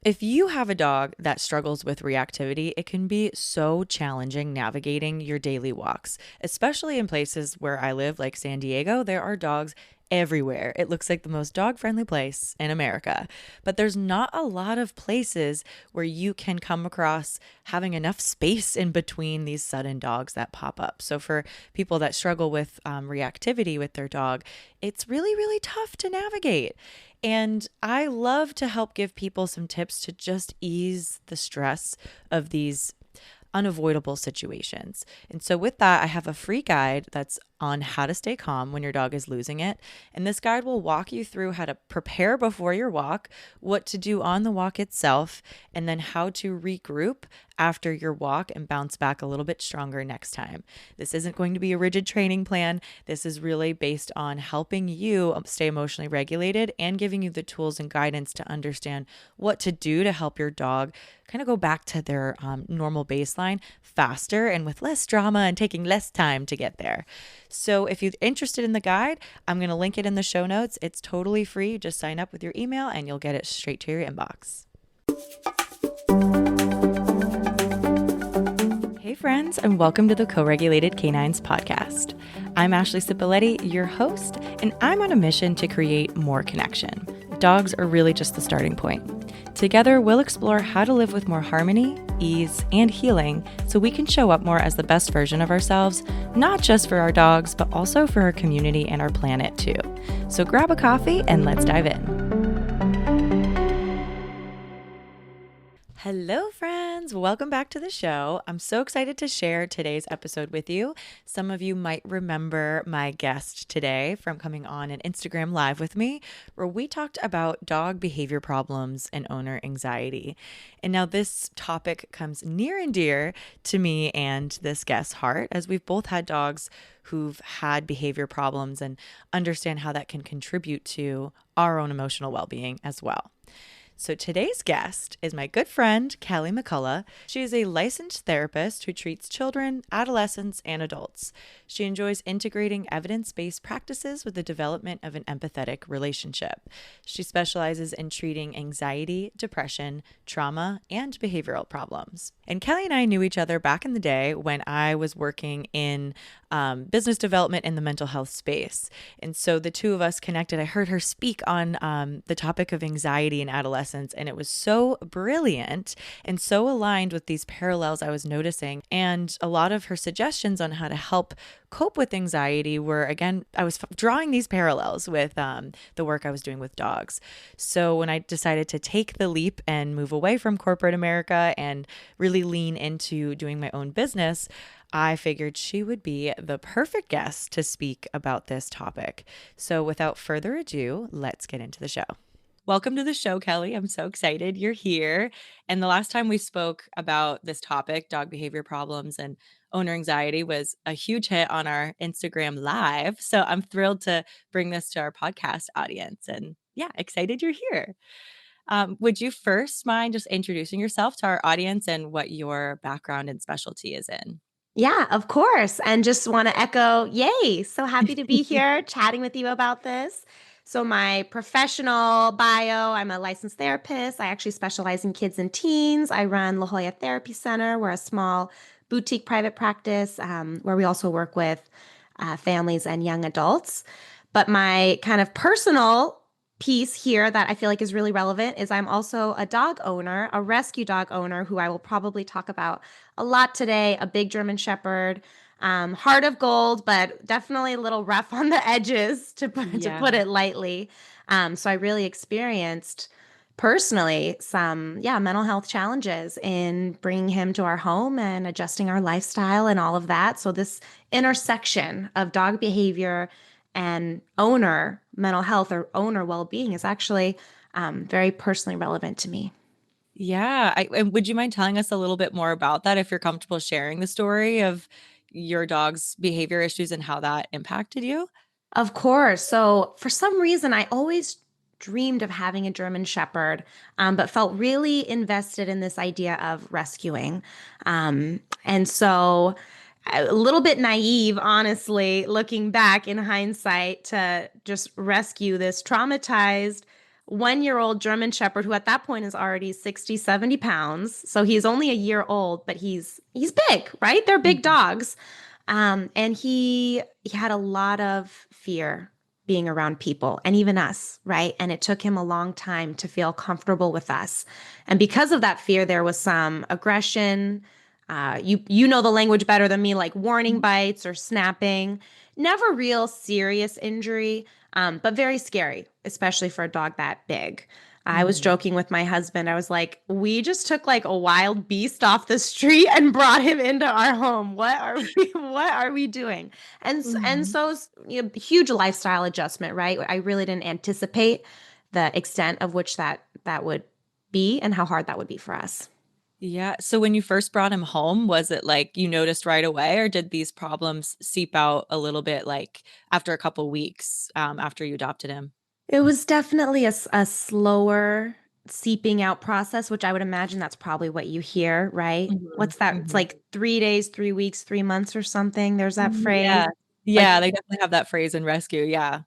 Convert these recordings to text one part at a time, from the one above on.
If you have a dog that struggles with reactivity, it can be so challenging navigating your daily walks, especially in places where I live, like San Diego. There are dogs everywhere. It looks like the most dog friendly place in America. But there's not a lot of places where you can come across having enough space in between these sudden dogs that pop up. So, for people that struggle with reactivity with their dog, it's really, really tough to navigate. And I love to help give people some tips to just ease the stress of these unavoidable situations. And so, with that, I have a free guide that's on how to stay calm when your dog is losing it. And this guide will walk you through how to prepare before your walk, what to do on the walk itself, and then how to regroup after your walk and bounce back a little bit stronger next time. This isn't going to be a rigid training plan. This is really based on helping you stay emotionally regulated and giving you the tools and guidance to understand what to do to help your dog kind of go back to their normal baseline faster and with less drama and taking less time to get there. So if you're interested in the guide, I'm going to link it in the show notes. It's totally free. Just sign up with your email and you'll get it straight to your inbox. Hey friends, and welcome to the Co-Regulated Canines podcast. I'm Ashley Cipoletti, your host, and I'm on a mission to create more connection. Dogs are really just the starting point. Together, we'll explore how to live with more harmony, ease, and healing so we can show up more as the best version of ourselves, not just for our dogs, but also for our community and our planet too. So grab a coffee and let's dive in. Hello, friends. Welcome back to the show. I'm so excited to share today's episode with you. Some of you might remember my guest today from coming on an Instagram Live with me, where we talked about dog behavior problems and owner anxiety. And now this topic comes near and dear to me and this guest's heart, as we've both had dogs who've had behavior problems and understand how that can contribute to our own emotional well-being as well. So today's guest is my good friend, Kelly McCoullough. She is a licensed therapist who treats children, adolescents, and adults. She enjoys integrating evidence-based practices with the development of an empathetic relationship. She specializes in treating anxiety, depression, trauma, and behavioral problems. And Kelly and I knew each other back in the day when I was working in business development in the mental health space. And so the two of us connected. I heard her speak on the topic of anxiety in adolescence, and it was so brilliant and so aligned with these parallels I was noticing. And a lot of her suggestions on how to help cope with anxiety were, again, I was drawing these parallels with the work I was doing with dogs. So when I decided to take the leap and move away from corporate America and really lean into doing my own business, I figured she would be the perfect guest to speak about this topic. So without further ado, let's get into the show. Welcome to the show, Kelly. I'm so excited you're here. And the last time we spoke about this topic, dog behavior problems and owner anxiety, was a huge hit on our Instagram Live. So I'm thrilled to bring this to our podcast audience. And yeah, excited you're here. Would you first mind just introducing yourself to our audience and what your background and specialty is in? Yeah, of course. And just want to echo, yay. So happy to be here chatting with you about this. So, my professional bio, I'm a licensed therapist. I actually specialize in kids and teens. I run La Jolla Therapy Center. We're a small boutique private practice where we also work with families and young adults. But my kind of personal piece here that I feel like is really relevant is I'm also a dog owner, a rescue dog owner, who I will probably talk about a lot today, a big German Shepherd, heart of gold, but definitely a little rough on the edges to put Yeah. it lightly. So I really experienced personally some, mental health challenges in bringing him to our home and adjusting our lifestyle and all of that. So this intersection of dog behavior and owner mental health or owner well-being is actually very personally relevant to me. Yeah. And would you mind telling us a little bit more about that if you're comfortable sharing the story of your dog's behavior issues and how that impacted you? Of course. So for some reason, I always dreamed of having a German Shepherd, but felt really invested in this idea of rescuing. And so a little bit naive, honestly, looking back in hindsight to just rescue this traumatized 1-year-old German Shepherd who at that point is already 60, 70 pounds. So he's only a year old, but he's big, right? They're big Mhm. dogs. And he had a lot of fear being around people and even us, right? And it took him a long time to feel comfortable with us. And because of that fear, there was some aggression. You know the language better than me, like warning bites or snapping. Never real serious injury, but very scary, especially for a dog that big. I was Mhm. joking with my husband. I was like, we just took like a wild beast off the street and brought him into our home. What are we what are we doing? And Mhm. so it's, huge lifestyle adjustment, right? I really didn't anticipate the extent of which that would be and how hard that would be for us. Yeah. So when you first brought him home, was it like you noticed right away, or did these problems seep out a little bit like after a couple weeks after you adopted him? It was definitely a slower seeping out process, which I would imagine that's probably what you hear, right? Mhm. What's that? It's Mhm. like 3 days, 3 weeks, 3 months or something. There's that phrase. Yeah. Like, Yeah, they definitely have that phrase in rescue. Yeah.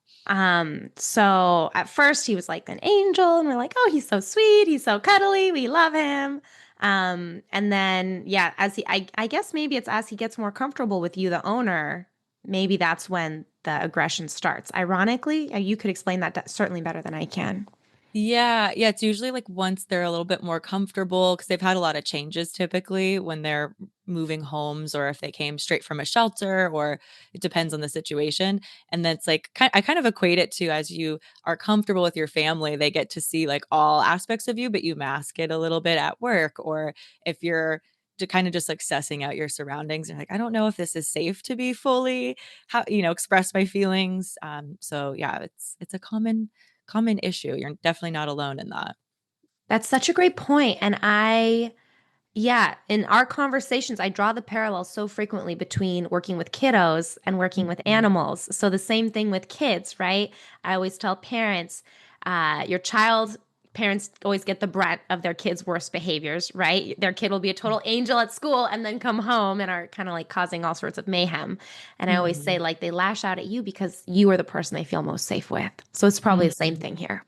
so at first he was like an angel, and we're like, oh, he's so sweet, he's so cuddly, we love him. And then yeah, I guess maybe it's as he gets more comfortable with you, the owner, maybe that's when the aggression starts. Ironically, you could explain that certainly better than I can. Yeah, yeah, it's usually like once they're a little bit more comfortable because they've had a lot of changes typically when they're moving homes or if they came straight from a shelter or it depends on the situation. And then it's like I kind of equate it to as you are comfortable with your family, they get to see like all aspects of you, but you mask it a little bit at work or if you're kind of just like sussing out your surroundings and like I don't know if this is safe to be fully how express my feelings. So yeah, it's a common issue. You're definitely not alone in that. That's such a great point. And yeah, in our conversations, I draw the parallel so frequently between working with kiddos and working with Mhm. animals. So the same thing with kids, right? I always tell parents, parents always get the brunt of their kids' worst behaviors, right? Their kid will be a total angel at school and then come home and are kind of like causing all sorts of mayhem. And I always say, Mhm. like, they lash out at you because you are the person they feel most safe with. So it's probably the same Mhm. thing here.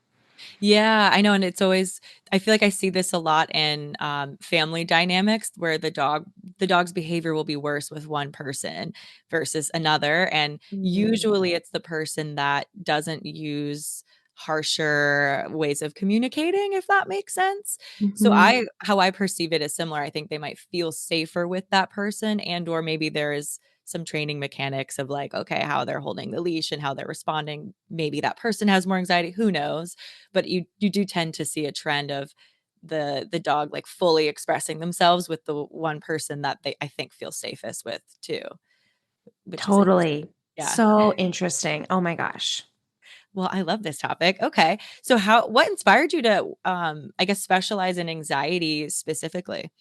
Yeah, I know, and it's always I feel like I see this a lot in, family dynamics where the dog's behavior will be worse with one person versus another, and Mm. usually it's the person that doesn't use harsher ways of communicating, if that makes sense. So Mhm. I how I perceive it is similar. I think they might feel safer with that person and or maybe there is some training mechanics of like, okay, how they're holding the leash and how they're responding. Maybe that person has more anxiety, who knows? But you do tend to see a trend of the dog like fully expressing themselves with the one person that they I think feel safest with too, which is interesting. Totally. Yeah. So interesting. Oh my gosh. Well, I love this topic. Okay. So what inspired you to I guess specialize in anxiety specifically?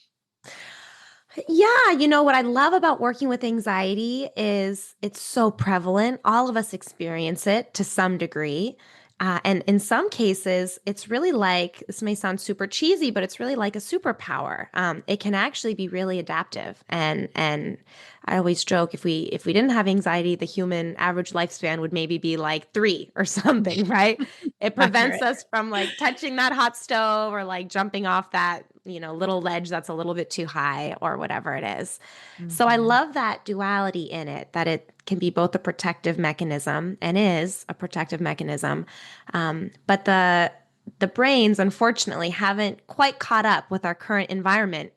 Yeah, what I love about working with anxiety is it's so prevalent. All of us experience it to some degree. And in some cases, it's really like this may sound super cheesy, but it's really like a superpower. It can actually be really adaptive. And I always joke if we didn't have anxiety, the human average lifespan would maybe be like 3 or something, right? It prevents Accurate. us from like touching that hot stove or like jumping off that, little ledge that's a little bit too high or whatever it is. So I Mhm. love that duality in it, that it can be both a protective mechanism and is a protective mechanism. But the brains, unfortunately, haven't quite caught up with our current environment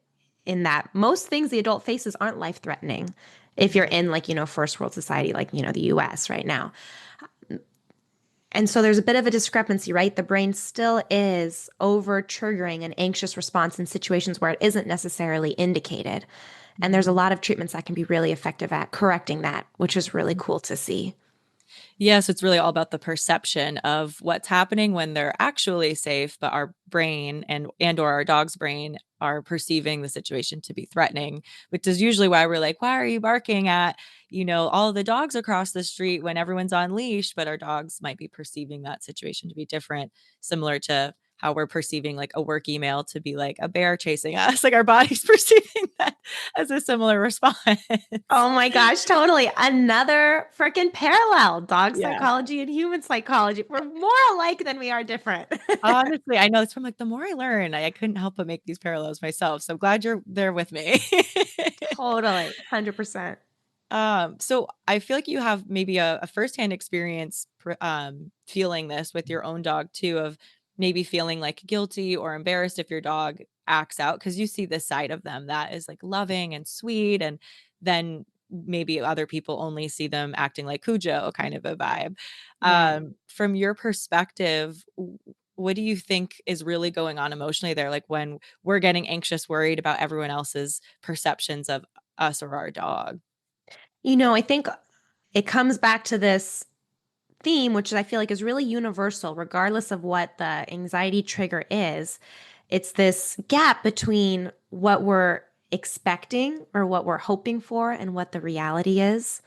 in that most things the adult faces aren't life threatening if you're Mhm. in like, first world society, like, the US right now. And so there's a bit of a discrepancy, right? The brain still is over triggering an anxious response in situations where it isn't necessarily indicated. And there's a Mhm. lot of treatments that can be really effective at correcting that, which is really Mhm. cool to see. Yes, it's really all about the perception of what's happening when they're actually safe, but our brain and or our dog's brain are perceiving the situation to be threatening, which is usually why we're like, why are you barking at, all the dogs across the street when everyone's on leash, but our dogs might be perceiving that situation to be different, similar to how we're perceiving like a work email to be like a bear chasing us. Like our body's perceiving that as a similar response. Oh my gosh, totally. Another freaking parallel. Dog Yeah. psychology and human psychology. We're more alike than we are different. Honestly, I know it's from like the more I learn, I couldn't help but make these parallels myself. So I'm glad you're there with me. Totally. 100%. So I feel like you have maybe a firsthand experience feeling this with your own dog too, of maybe feeling like guilty or embarrassed if your dog acts out because you see this side of them that is like loving and sweet, and then maybe other people only see them acting like Cujo kind of a vibe. Yeah. From your perspective, what do you think is really going on emotionally there? Like when we're getting anxious, worried about everyone else's perceptions of us or our dog. I think it comes back to this theme, which I feel like is really universal, regardless of what the anxiety trigger is. It's this gap between what we're expecting or what we're hoping for and what the reality is,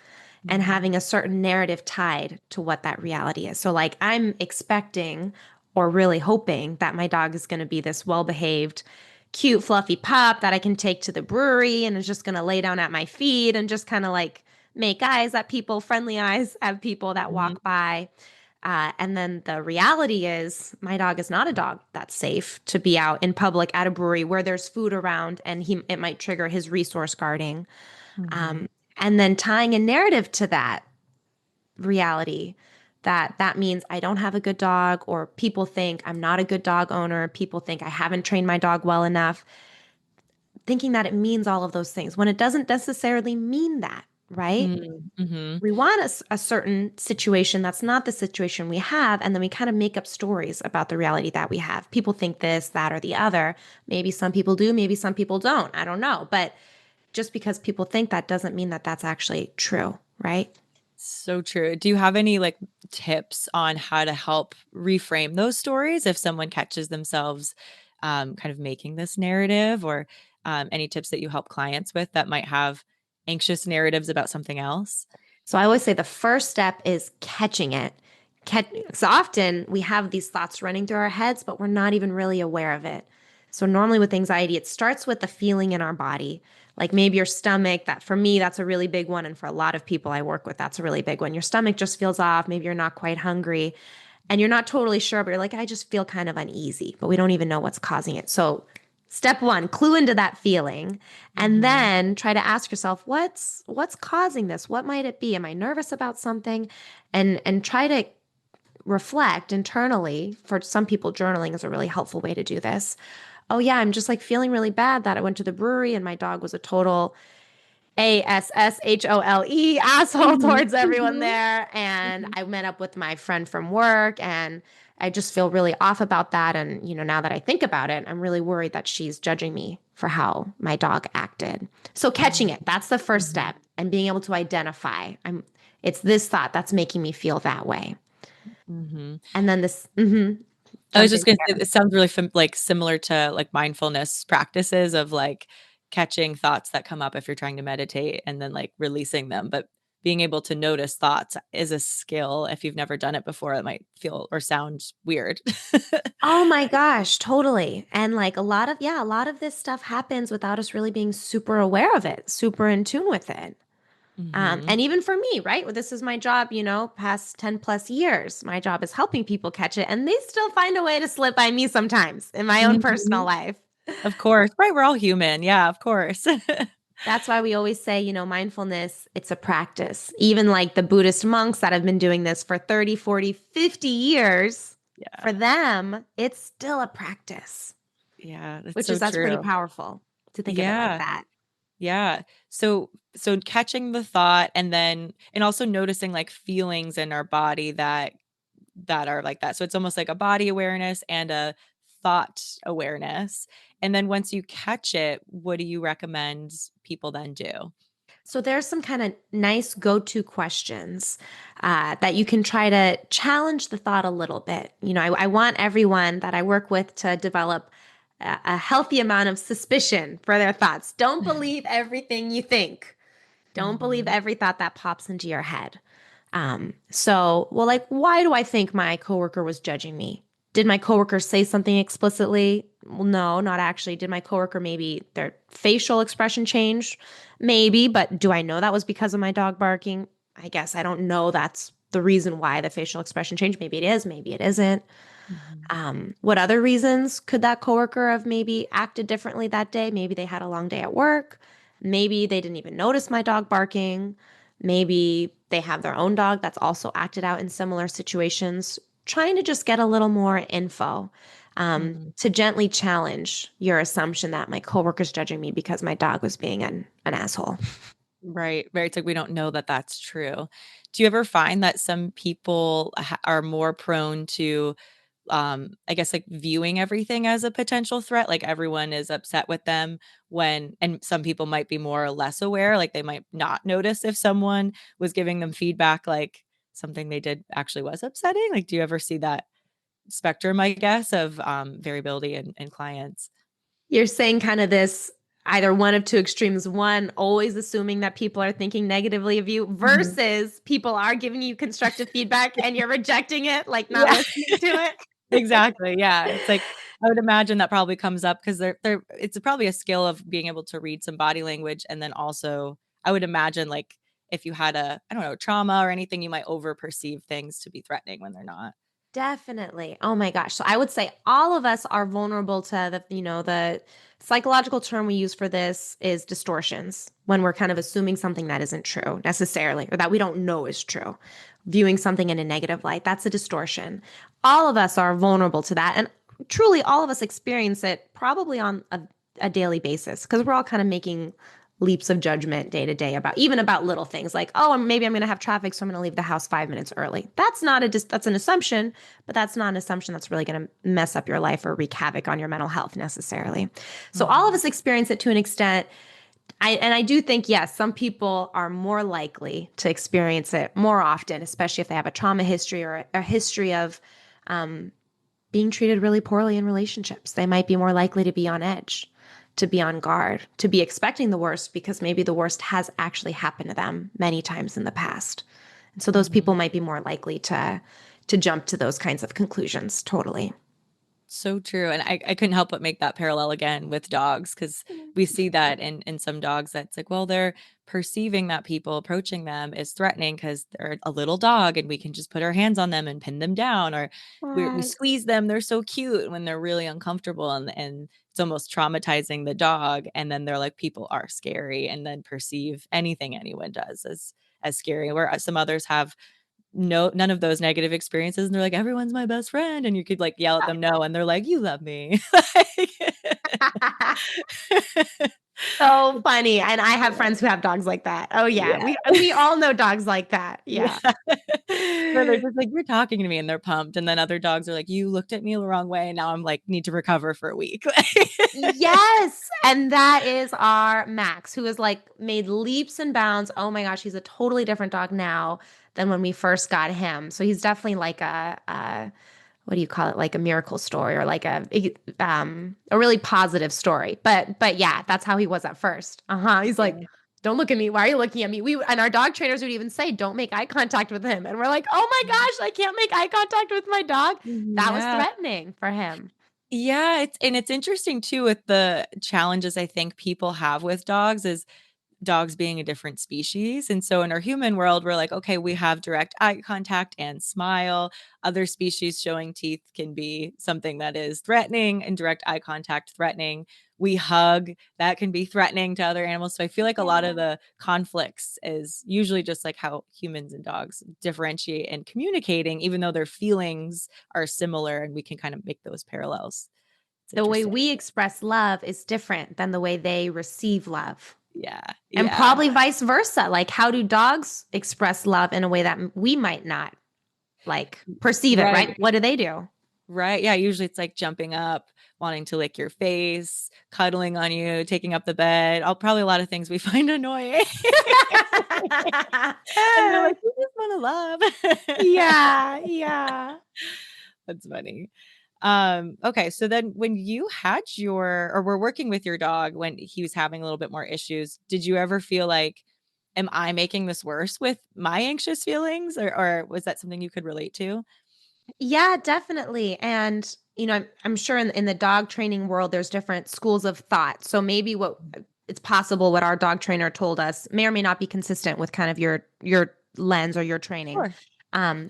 and Mhm. having a certain narrative tied to what that reality is. So, like, I'm expecting or really hoping that my dog is going to be this well behaved, cute, fluffy pup that I can take to the brewery and is just going to lay down at my feet and just kind of like make eyes at people, friendly eyes at people that Mhm. walk by. And then the reality is, my dog is not a dog that's safe to be out in public at a brewery where there's food around, and it might trigger his resource guarding. Mhm. Um, and then tying a narrative to that reality, that means I don't have a good dog, or people think I'm not a good dog owner. People think I haven't trained my dog well enough, thinking that it means all of those things when it doesn't necessarily mean that, right? Mm, mhm. We want a certain situation that's not the situation we have, and then we kind of make up stories about the reality that we have. People think this, that, or the other. Maybe some people do, maybe some people don't. I don't know. But just because people think that doesn't mean that that's actually true, right? So true. Do you have any like tips on how to help reframe those stories if someone catches themselves kind of making this narrative, or any tips that you help clients with that might have anxious narratives about something else? So I always say the first step is catching it. So often we have these thoughts running through our heads, but we're not even really aware of it. So normally with anxiety, it starts with the feeling in our body, like maybe your stomach. That for me, that's a really big one. And for a lot of people I work with, that's a really big one. Your stomach just feels off. Maybe you're not quite hungry and you're not totally sure, but you're like, I just feel kind of uneasy, but we don't even know what's causing it. So step one, clue into that feeling, and Mhm. then try to ask yourself, what's causing this? What might it be? Am I nervous about something? And try to reflect internally. For some people, journaling is a really helpful way to do this. Oh yeah, I'm just like feeling really bad that I went to the brewery and my dog was a total asshole Mhm. towards everyone Mhm. there. And Mhm. I met up with my friend from work, and I just feel really off about that. And, now that I think about it, I'm really worried that she's judging me for how my dog acted. So catching it, that's the first Mhm. step, and being able to identify it's this thought that's making me feel that way. Mhm. And then this, I was jump in just gonna say here. it sounds really like similar to like mindfulness practices of like catching thoughts that come up if you're trying to meditate and then like releasing them. But being able to notice thoughts is a skill. If you've never done it before, it might feel or sound weird. Oh my gosh, totally. And like a lot of this stuff happens without us really being super aware of it, super in tune with it. Mhm. And even for me, right? Well, this is my job, past 10 plus years. My job is helping people catch it, and they still find a way to slip by me sometimes in my own personal Mhm. life. Of course. Right, we're all human. Yeah, of course. That's why we always say, mindfulness, it's a practice. Even like the Buddhist monks that have been doing this for 30, 40, 50 years, Yeah. for them, it's still a practice, Yeah, that's which so is that's pretty true. powerful to think of it like Yeah. that. Yeah. So catching the thought and also noticing like feelings in our body that are like that. So it's almost like a body awareness and a thought awareness. And then once you catch it, what do you recommend people then do? So there's some kind of nice go-to questions that you can try to challenge the thought a little bit. I want everyone that I work with to develop a healthy amount of suspicion for their thoughts. Don't believe everything you think. Don't believe Mhm. every thought that pops into your head. Well, like, why do I think my coworker was judging me? Did my coworker say something explicitly? Well, no, not actually. Did my coworker maybe their facial expression change? Maybe, but do I know that was because of my dog barking? I guess I don't know that's the reason why the facial expression changed. Maybe it is, maybe it isn't. Mhm. What other reasons could that coworker have maybe acted differently that day? Maybe they had a long day at work. Maybe they didn't even notice my dog barking. Maybe they have their own dog that's also acted out in similar situations. Trying to just get a little more info Mhm. to gently challenge your assumption that my coworker's judging me because my dog was being an asshole. Right, right. It's like we don't know that that's true. Do you ever find that some people are more prone to, I guess, like viewing everything as a potential threat? Like everyone is upset with them and some people might be more or less aware. Like they might not notice if someone was giving them feedback, like something they did actually was upsetting. Like, do you ever see that spectrum, I guess, of variability in clients? You're saying kind of this either one of two extremes. One, always assuming that people are thinking negatively of you, Mhm. versus people are giving you constructive feedback and you're rejecting it, like not Yeah. listening to it. Exactly, yeah, it's like, I would imagine that probably comes up because they're it's probably a skill of being able to read some body language, and then also, I would imagine, like, if you had I don't know, trauma or anything, you might over perceive things to be threatening when they're not. Definitely. Oh my gosh. So I would say all of us are vulnerable to the psychological term we use for this is distortions when we're kind of assuming something that isn't true necessarily or that we don't know is true. Viewing something in a negative light, that's a distortion. All of us are vulnerable to that. And truly, all of us experience it probably on a daily basis because we're all kind of making leaps of judgment day to day about even about little things like, oh, maybe I'm going to have traffic, so I'm going to leave the house 5 minutes early. That's not that's an assumption, but that's not an assumption that's really going to mess up your life or wreak havoc on your mental health necessarily. So all of Mhm. us experience it to an extent. I do think, yes, some people are more likely to experience it more often, especially if they have a trauma history or a history of being treated really poorly in relationships. They might be more likely to be on edge, to be on guard, to be expecting the worst because maybe the worst has actually happened to them many times in the past. And so those people Mhm. might be more likely to jump to those kinds of conclusions. Totally. So true, and I couldn't help but make that parallel again with dogs because we see that in some dogs that's like, well, they're perceiving that people approaching them is threatening because 'cause they're a little dog and we can just put our hands on them and pin them down, or we Yes. squeeze them, they're so cute when they're really uncomfortable, and it's almost traumatizing the dog, and then they're like, people are scary, and then perceive anything anyone does as scary, where some others have none of those negative experiences, and they're like, "Everyone's my best friend," and you could, like, yell at them no, and they're like, "You love me." Like So funny. And I have Yeah, friends who have dogs like that. Oh yeah. yeah, We all know dogs like that. Yeah. yeah. Where they're just like, "You're talking to me," and they're pumped, and then other dogs are like, "You looked at me the wrong way, and now I'm, like, need to recover for a week." Yes. And that is our Max, who has like made leaps and bounds. Oh my gosh, he's a totally different dog now than when we first got him. So he's definitely like a what do you call it? Like a miracle story or like a really positive story. But yeah, that's how he was at first. Uh-huh. He's like, Yeah. don't look at me. Why are you looking at me? We and our dog trainers would even say, don't make eye contact with him. And we're like, oh my gosh, I can't make eye contact with my dog. That was Yeah. threatening for him. Yeah, it's interesting too with the challenges I think people have with dogs is dogs being a different species. And so in our human world, we're like, okay, we have direct eye contact and smile. Other species showing teeth can be something that is threatening, and direct eye contact threatening. We hug, that can be threatening to other animals. So I feel like a lot of Yeah. the conflicts is usually just like how humans and dogs differentiate and communicating, even though their feelings are similar and we can kind of make those parallels. It's The way interesting. we express love is different than the way they receive love. Yeah. And Yeah. probably vice versa. Like, how do dogs express love in a way that we might not like perceive it, right? Right. What do they do? Right, yeah, usually it's, like, jumping up, wanting to lick your face, cuddling on you, taking up the bed, all probably a lot of things we find annoying. And they're like, "We just wanna love." Yeah, yeah. That's funny. Okay, so then when you had or were working with your dog when he was having a little bit more issues, did you ever feel like, "Am I making this worse with my anxious feelings?" Or was that something you could relate to? Yeah, definitely. And, I'm sure in the dog training world, there's different schools of thought. So maybe what it's possible what our dog trainer told us may or may not be consistent with kind of your lens or your training. Sure.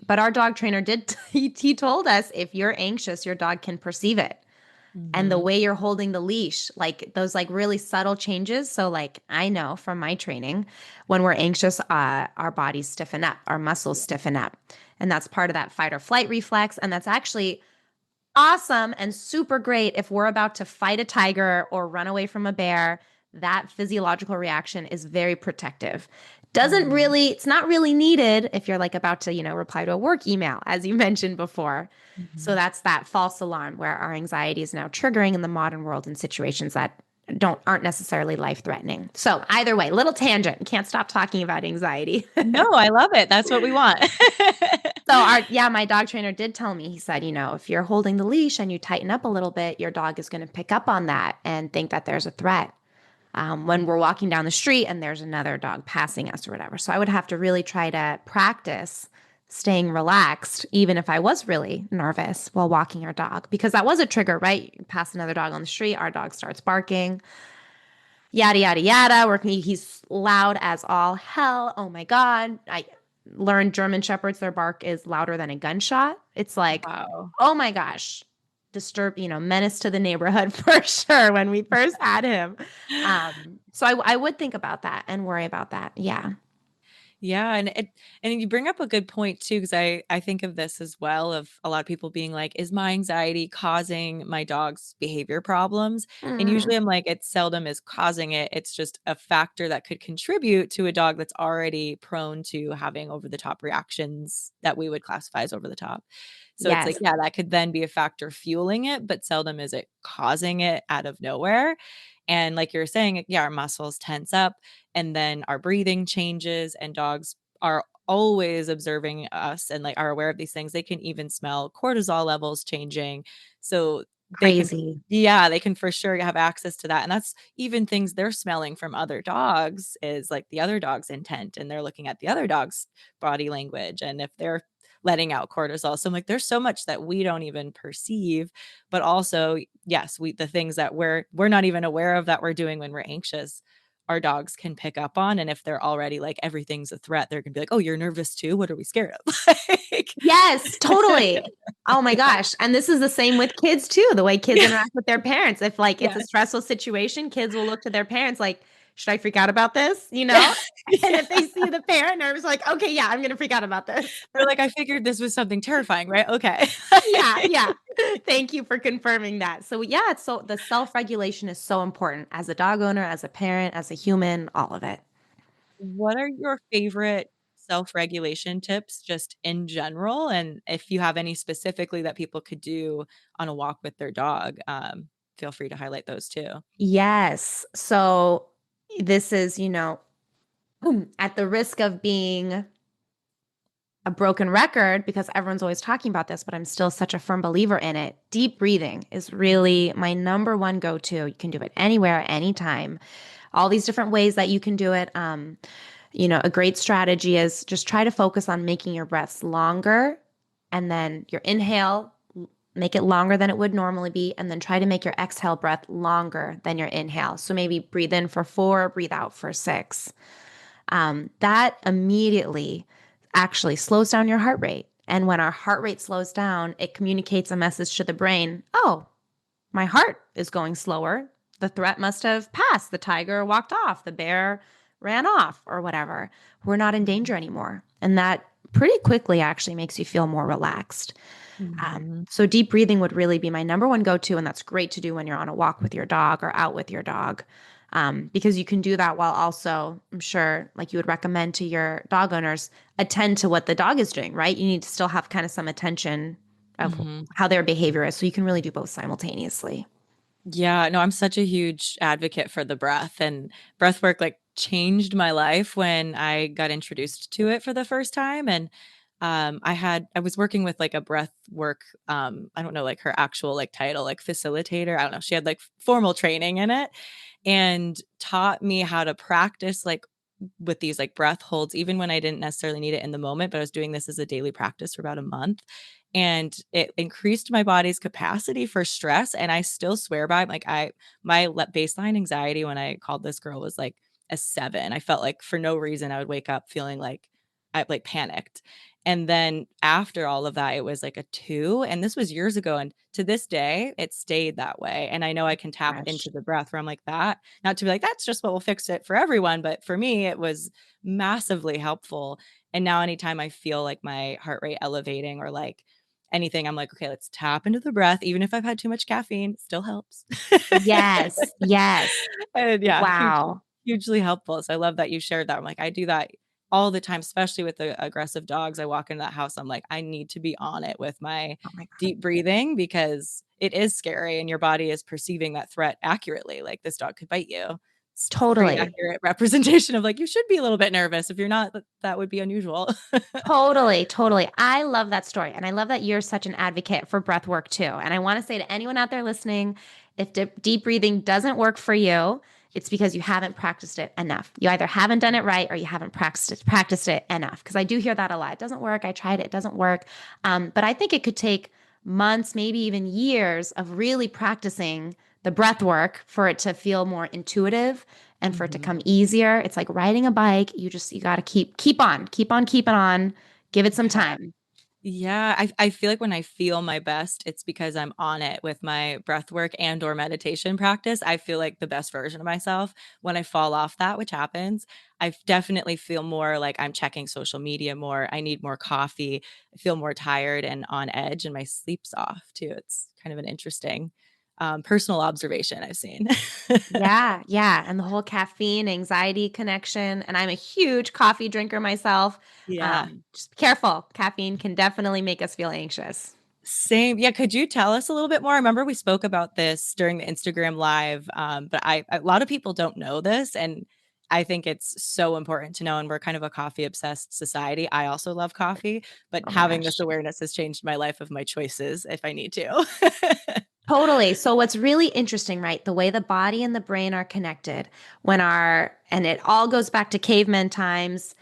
But our dog trainer did, he told us if you're anxious, your dog can perceive it. And the Hmm. way you're holding the leash, like those like really subtle changes. So like I know from my training, when we're anxious, our bodies stiffen up, our muscles stiffen up. And that's part of that fight or flight reflex. And that's actually awesome and super great if we're about to fight a tiger or run away from a bear. That physiological reaction is very protective. Doesn't Hmm. really, it's not really needed if you're like about to, reply to a work email, as you mentioned before. So Hmm. that's that false alarm where our anxiety is now triggering in the modern world in situations that aren't necessarily life threatening. So either way, little tangent. Can't stop talking about anxiety. No, I love it. That's what we want. So my dog trainer did tell me, he said, if you're holding the leash and you tighten up a little bit, your dog is going to pick up on that and think that there's a threat. When we're walking down the street and there's another dog passing us or whatever. So I would have to really try to practice staying relaxed, even if I was really nervous while walking our dog, because that was a trigger, right? You pass another dog on the street, our dog starts barking, yada, yada, yada. He's loud as all hell. Oh my God. I learned German Shepherds, their bark is louder than a gunshot. It's like, Wow. oh my gosh, menace to the neighborhood for sure when we first had him. So I would think about that and worry about that. Yeah. Yeah, and you bring up a good point too, because I think of this as well of a lot of people being like, is my anxiety causing my dog's behavior problems? And Mm, usually I'm like, it seldom is causing it. It's just a factor that could contribute to a dog that's already prone to having over the top reactions that we would classify as over the top. So it's like, yes, yeah, that could then be a factor fueling it, but seldom is it causing it out of nowhere. And like you're saying, yeah, our muscles tense up and then our breathing changes and dogs are always observing us and like are aware of these things. They can even smell cortisol levels changing. So they can, crazy. yeah, they can for sure have access to that. And that's even things they're smelling from other dogs is like the other dog's intent and they're looking at the other dog's body language and if they're letting out cortisol. So I'm like, there's so much that we don't even perceive, but also, yes, the things that we're not even aware of that we're doing when we're anxious our dogs can pick up on. And if they're already like everything's a threat, they're gonna be like, "Oh, you're nervous too? What are we scared of?" Like, Yes, totally. Oh my gosh. And this is the same with kids too, the way kids yeah, interact with their parents. If like it's yeah, a stressful situation, kids will look to their parents like, should I freak out about this? yeah, And yeah. if they see the parent nervous, like, okay, yeah, I'm gonna freak out about this. They're like, "I figured this was something terrifying, right? Okay." Yeah, yeah. Thank you for confirming that. So yeah, it's so the self-regulation is so important as a dog owner, as a parent, as a human, all of it. What are your favorite self-regulation tips just in general? And if you have any specifically that people could do on a walk with their dog, feel free to highlight those too. Yes. So this is, at the risk of being a broken record because everyone's always talking about this, but I'm still such a firm believer in it. Deep breathing is really my number one go to. You can do it anywhere, anytime. All these different ways that you can do it. A great strategy is just try to focus on making your breaths longer and then your inhale, make it longer than it would normally be, and then try to make your exhale breath longer than your inhale. So maybe breathe in for 4, breathe out for 6. That immediately actually slows down your heart rate. And when our heart rate slows down, it communicates a message to the brain. Oh, my heart is going slower. The threat must have passed. The tiger walked off. The bear ran off or whatever. We're not in danger anymore. And that pretty quickly actually makes you feel more relaxed. Mhm. So deep breathing would really be my number one go-to, and that's great to do when you're on a walk with your dog or out with your dog, because you can do that while also, I'm sure, like you would recommend to your dog owners, attend to what the dog is doing, right? You need to still have kind of some attention of Mhm. how their behavior is, so you can really do both simultaneously. Yeah, no, I'm such a huge advocate for the breath and breath work like changed my life when I got introduced to it for the first time. And I was working with like a breath work, I don't know, like her actual like title, like facilitator. I don't know. She had like formal training in it and taught me how to practice like with these like breath holds, even when I didn't necessarily need it in the moment, but I was doing this as a daily practice for about a month. and it increased my body's capacity for stress. And I still swear by like my baseline anxiety when I called this girl was like a 7. I felt like for no reason I would wake up feeling like I like panicked. And then after all of that, it was like a 2. And this was years ago. And to this day, it stayed that way. And I know I can tap Gosh. into the breath where I'm like that, not to be like, that's just what will fix it for everyone. But for me, it was massively helpful. And now anytime I feel like my heart rate elevating or like anything, I'm like, okay, let's tap into the breath. Even if I've had too much caffeine, it still helps. Yes. Yes. And yeah, Wow. hugely helpful. So I love that you shared that. I'm like, I do that all the time, especially with the aggressive dogs. I walk into that house, I'm like, I need to be on it with my Oh my God. deep breathing because it is scary and your body is perceiving that threat accurately. Like this dog could bite you. It's pretty Totally. accurate representation of like you should be a little bit nervous. If you're not, that would be unusual. Totally, totally. I love that story. And I love that you're such an advocate for breath work too. And I want to say to anyone out there listening, if deep breathing doesn't work for you, it's because you haven't practiced it enough. You either haven't done it right or you haven't practiced it enough. Because I do hear that a lot. It doesn't work. I tried it. It doesn't work. But I think it could take months, maybe even years of really practicing the breath work for it to feel more intuitive and for it to Mhm. come easier. It's like riding a bike. You got to keep on keeping on. Give it some Yeah. time. Yeah, I feel like when I feel my best, it's because I'm on it with my breath work and or meditation practice. I feel like the best version of myself. When I fall off that, which happens, I definitely feel more like I'm checking social media more. I need more coffee. I feel more tired and on edge, and my sleep's off too. It's kind of an interesting personal observation I've seen. Yeah, yeah. And the whole caffeine anxiety connection. And I'm a huge coffee drinker myself. Yeah. Just be careful. Caffeine can definitely make us feel anxious. Same. Yeah. Could you tell us a little bit more? I remember we spoke about this during the Instagram live, but a lot of people don't know this, and I think it's so important to know. And we're kind of a coffee obsessed society. I also love coffee, but Oh my having this gosh. awareness has changed my life of my choices if I need to. Totally. So what's really interesting, right? The way the body and the brain are connected and it all goes back to caveman times,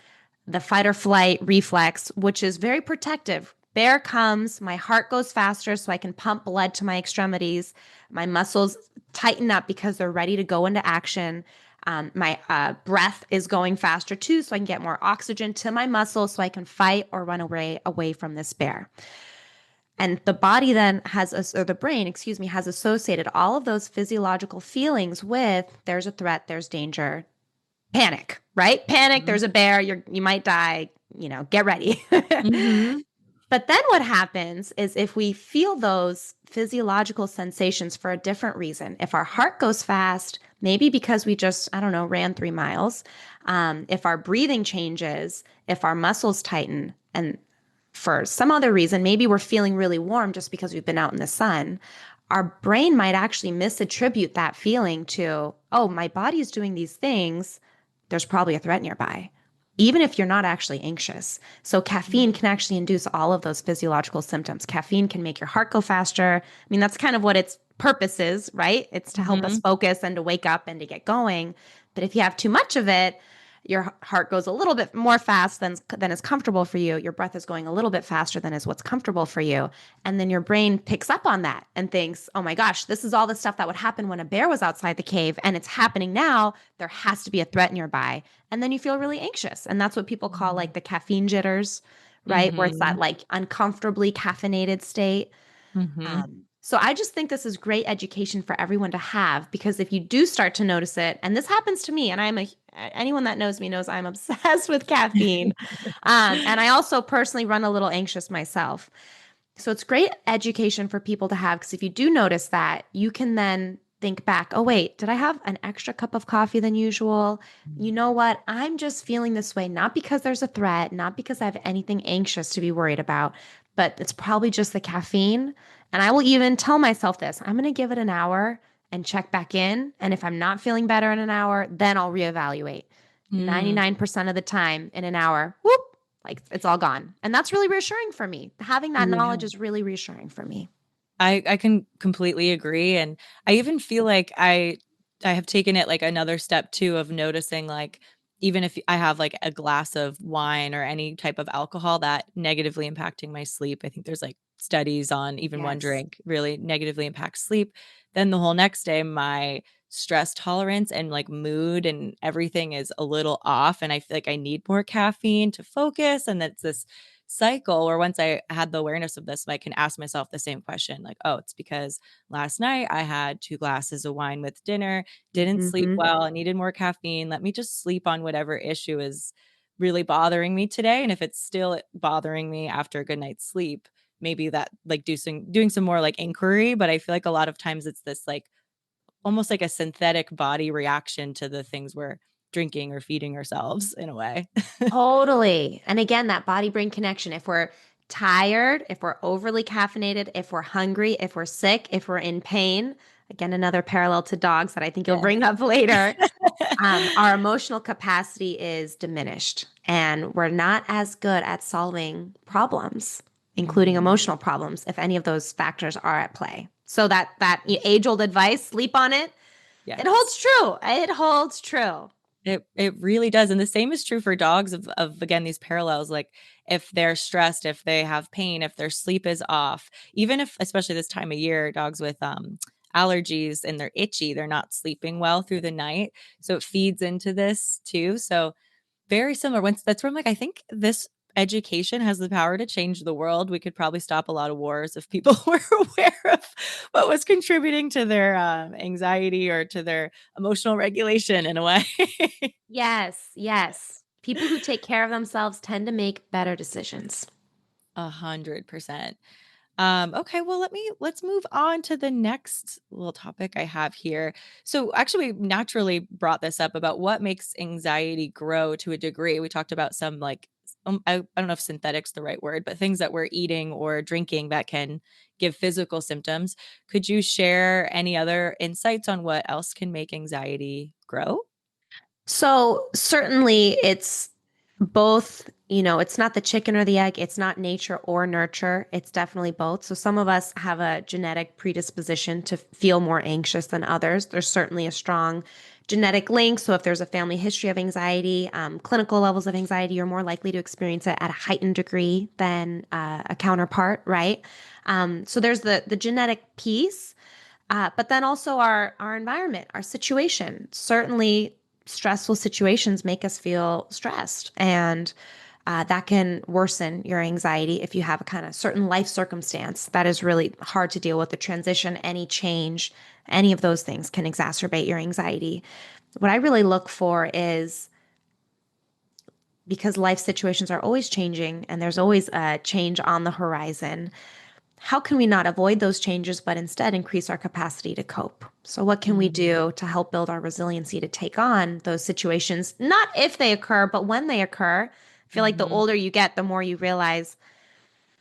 the fight or flight reflex, which is very protective. Bear comes, my heart goes faster so I can pump blood to my extremities. My muscles tighten up because they're ready to go into action. My breath is going faster too, so I can get more oxygen to my muscles so I can fight or run away from this bear. And the body then or the brain, excuse me, has associated all of those physiological feelings with there's a threat, there's danger, panic, right? Panic, Mhm. there's a bear, you might die, get ready. Mhm. But then what happens is if we feel those physiological sensations for a different reason, if our heart goes fast, maybe because we just, I don't know, ran 3 miles, if our breathing changes, if our muscles tighten, and for some other reason, maybe we're feeling really warm just because we've been out in the sun, our brain might actually misattribute that feeling to, oh, my body's doing these things. There's probably a threat nearby, even if you're not actually anxious. So, caffeine can actually induce all of those physiological symptoms. Caffeine can make your heart go faster. I mean, that's kind of what its purpose is, right? It's to help us Mhm. focus and to wake up and to get going. But if you have too much of it, your heart goes a little bit more fast than is comfortable for you. Your breath is going a little bit faster than is what's comfortable for you. And then your brain picks up on that and thinks, oh my gosh, this is all the stuff that would happen when a bear was outside the cave and it's happening now. There has to be a threat nearby. And then you feel really anxious. And that's what people call like the caffeine jitters, right? Where it's that Mhm. like uncomfortably caffeinated state. Mhm. So I just think this is great education for everyone to have because if you do start to notice it, and this happens to me, and anyone that knows me knows I'm obsessed with caffeine, and I also personally run a little anxious myself. So it's great education for people to have because if you do notice that, you can then think back, oh, wait, did I have an extra cup of coffee than usual? You know what? I'm just feeling this way, not because there's a threat, not because I have anything anxious to be worried about, but it's probably just the caffeine. And I will even tell myself this I'm going to give it an hour and check back in. And if I'm not feeling better in an hour, then I'll reevaluate. Mm. 99% of the time in an hour, whoop, like it's all gone. And that's really reassuring for me. Having that Yeah. knowledge is really reassuring for me. I can completely agree, and I even feel like I have taken it like another step too of noticing like even if I have like a glass of wine or any type of alcohol that negatively impacting my sleep. I think there's like studies on even one Yes. drink really negatively impacts sleep. Then the whole next day, my stress tolerance and like mood and everything is a little off. And I feel like I need more caffeine to focus. And that's this cycle where once I had the awareness of this, I can ask myself the same question like, oh, it's because last night I had 2 glasses of wine with dinner, didn't sleep Hmm. well, needed more caffeine. Let me just sleep on whatever issue is really bothering me today. And if it's still bothering me after a good night's sleep, maybe that like doing some more like inquiry. But I feel like a lot of times it's this like almost like a synthetic body reaction to the things we're drinking or feeding ourselves in a way. Totally. And again, that body brain connection. If we're tired, if we're overly caffeinated, if we're hungry, if we're sick, if we're in pain, again, another parallel to dogs that I think you'll Yeah. bring up later, our emotional capacity is diminished and we're not as good at solving problems, including Mhm. emotional problems, if any of those factors are at play. So that age-old advice, sleep on it, it holds Yes. true. It holds true. It really does, and the same is true for dogs of again, these parallels, like, if they're stressed, if they have pain, if their sleep is off, even if especially this time of year, dogs with, allergies and they're itchy, they're not sleeping well through the night, so it feeds into this too, so very similar. Once that's where I'm like, I think this education has the power to change the world. We could probably stop a lot of wars if people were aware of what was contributing to their anxiety or to their emotional regulation in a way. Yes, yes. People who take care of themselves tend to make better decisions. 100%. Okay, well, let's move on to the next little topic I have here. So actually we naturally brought this up about what makes anxiety grow to a degree. We talked about some like I don't know if synthetic's the right word, but things that we're eating or drinking that can give physical symptoms. Could you share any other insights on what else can make anxiety grow? So certainly it's both, it's not the chicken or the egg, it's not nature or nurture, it's definitely both. So some of us have a genetic predisposition to feel more anxious than others. There's certainly a strong genetic link. So if there's a family history of anxiety, clinical levels of anxiety, you're more likely to experience it at a heightened degree than a counterpart, right? So there's the genetic piece. But then also our environment, our situation. Certainly, stressful situations make us feel stressed, and that can worsen your anxiety if you have a kind of certain life circumstance that is really hard to deal with. The transition, any change, any of those things can exacerbate your anxiety. What I really look for is because life situations are always changing and there's always a change on the horizon. How can we not avoid those changes, but instead increase our capacity to cope? So, what can we Mhm. do to help build our resiliency to take on those situations? Not if they occur, but when they occur. I feel like the Mhm. older you get, the more you realize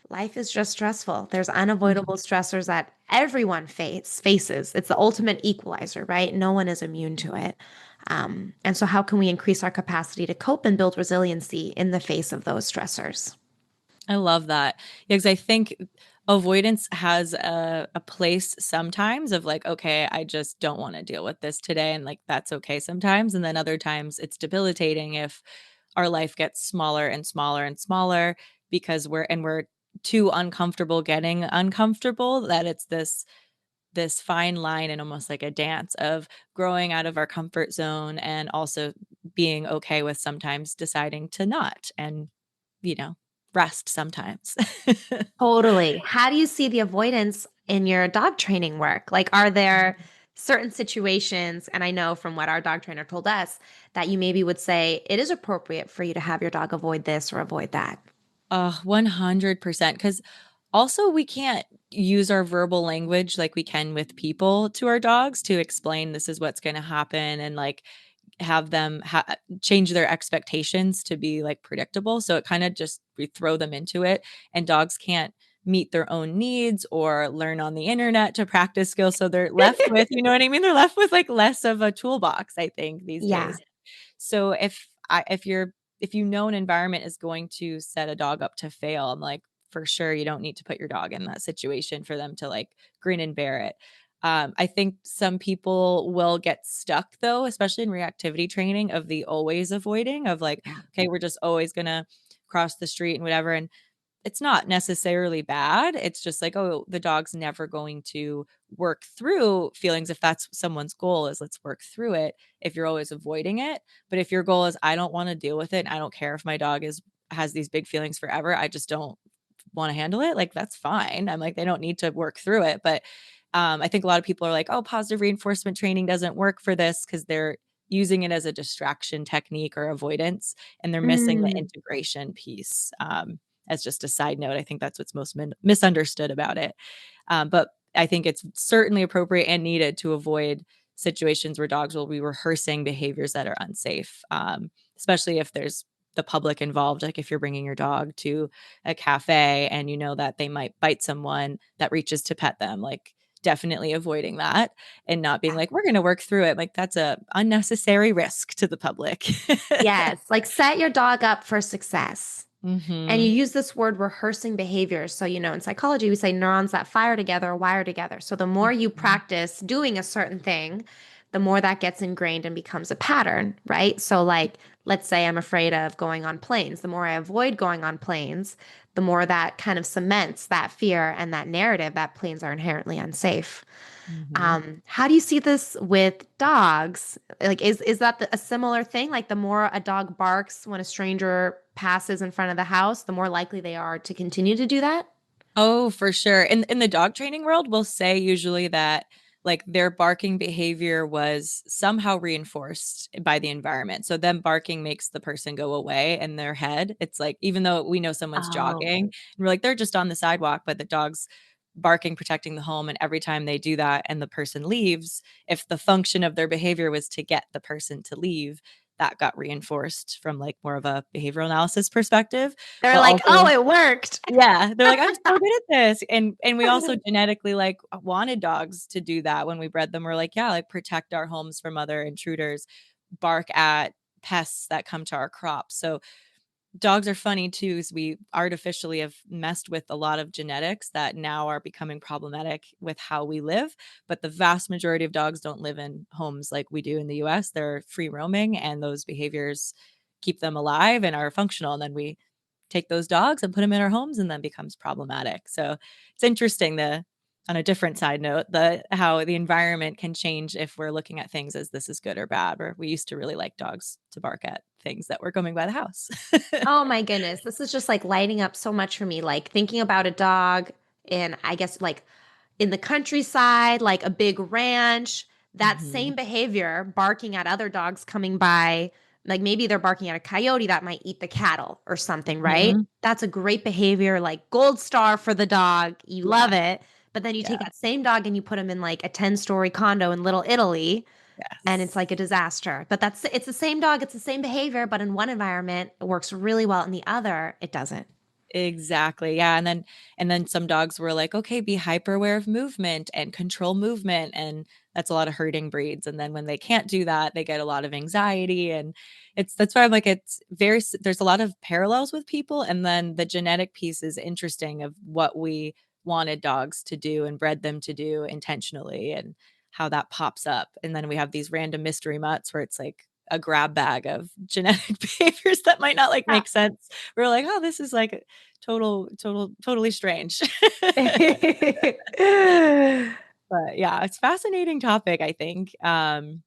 life is just stressful. There's unavoidable stressors that everyone faces. It's the ultimate equalizer, right? No one is immune to it. And so, how can we increase our capacity to cope and build resiliency in the face of those stressors? I love that. Yeah, because I think avoidance has a place sometimes of like, okay, I just don't want to deal with this today. And like, that's okay sometimes. And then other times it's debilitating if our life gets smaller and smaller and smaller because we're too uncomfortable getting uncomfortable that it's this fine line and almost like a dance of growing out of our comfort zone and also being okay with sometimes deciding to not and you know, rest sometimes. Totally. How do you see the avoidance in your dog training work? Like, are there certain situations, and I know from what our dog trainer told us, that you maybe would say it is appropriate for you to have your dog avoid this or avoid that? 100%. Because also we can't use our verbal language like we can with people to our dogs to explain this is what's gonna happen and, like, have them change their expectations to be, like, predictable, so it kinda just we throw them into it, and dogs can't meet their own needs or learn on the internet to practice skills, so they're left with you know what I mean? They're left with, like, less of a toolbox, I think, these Yeah. days. So if you know an environment is going to set a dog up to fail, I'm like, for sure you don't need to put your dog in that situation for them to like grin and bear it. I think some people will get stuck though, especially in reactivity training of the always avoiding of like, Yeah. okay, we're just always gonna cross the street and whatever. And it's not necessarily bad. It's just like, oh, the dog's never going to work through feelings if that's someone's goal is let's work through it if you're always avoiding it. But if your goal is I don't want to deal with it, and I don't care if my dog is has these big feelings forever, I just don't want to handle it, like that's fine. I'm like they don't need to work through it, but I think a lot of people are like, oh, positive reinforcement training doesn't work for this because they're using it as a distraction technique or avoidance, and they're missing the Mm. integration piece. As just a side note, I think that's what's most misunderstood about it. But I think it's certainly appropriate and needed to avoid situations where dogs will be rehearsing behaviors that are unsafe, especially if there's the public involved. Like if you're bringing your dog to a cafe and you know that they might bite someone that reaches to pet them, like definitely avoiding that and not being like, we're going to work through it. Like that's a unnecessary risk to the public. Yes, like set your dog up for success. And you Hmm. use this word rehearsing behaviors. So, in psychology, we say neurons that fire together wire together. So, the more you Hmm. practice doing a certain thing, the more that gets ingrained and becomes a pattern, right? So, like, let's say I'm afraid of going on planes. The more I avoid going on planes, the more that kind of cements that fear and that narrative that planes are inherently unsafe. Hmm. How do you see this with dogs? Like, is that a similar thing? Like, the more a dog barks when a stranger passes in front of the house, the more likely they are to continue to do that? Oh, for sure. In the dog training world, we'll say usually that like their barking behavior was somehow reinforced by the environment. So them barking makes the person go away in their head. It's like even though we know someone's Oh, jogging and we're like they're just on the sidewalk, but the dog's barking protecting the home, and every time they do that and the person leaves, if the function of their behavior was to get the person to leave, that got reinforced from like more of a behavioral analysis perspective. they're But like, oh, also it worked. yeah, they're like, "I'm so good at this," and we also genetically, like, wanted dogs to do that when we bred them. We're like, "Yeah, like, protect our homes from other intruders, bark at pests that come to our crops." So, dogs are funny too, is we artificially have messed with a lot of genetics that now are becoming problematic with how we live, but the vast majority of dogs don't live in homes like we do in the US. They're free roaming, and those behaviors keep them alive and are functional, and then we take those dogs and put them in our homes and then becomes problematic. So it's interesting the on a different side note, the how the environment can change if we're looking at things as this is good or bad. Where we used to really like dogs to bark at things that were coming by the house. Oh my goodness. This is just like lighting up so much for me. Like thinking about a dog and I guess like in the countryside, like a big ranch, that Hmm. same behavior, barking at other dogs coming by, like maybe they're barking at a coyote that might eat the cattle or something, right? Hmm. That's a great behavior, like gold star for the dog. You love Yeah, it. But then you take yeah, that same dog and you put him in like a 10-story condo in Little Italy and it's yes. like a disaster. But it's the same dog, it's the same behavior, but in one environment it works really well, in the other it doesn't. Exactly. Yeah. And then some dogs were like, okay, be hyper aware of movement and control movement. And that's a lot of herding breeds. And then when they can't do that, they get a lot of anxiety. And that's why I'm like, it's there's a lot of parallels with people. And then the genetic piece is interesting of what we wanted dogs to do and bred them to do intentionally and how that pops up. And then we have these random mystery mutts where it's like a grab bag of genetic behaviors that might not like make sense. We're like, oh, this is like totally strange. But yeah, it's fascinating topic, I think. And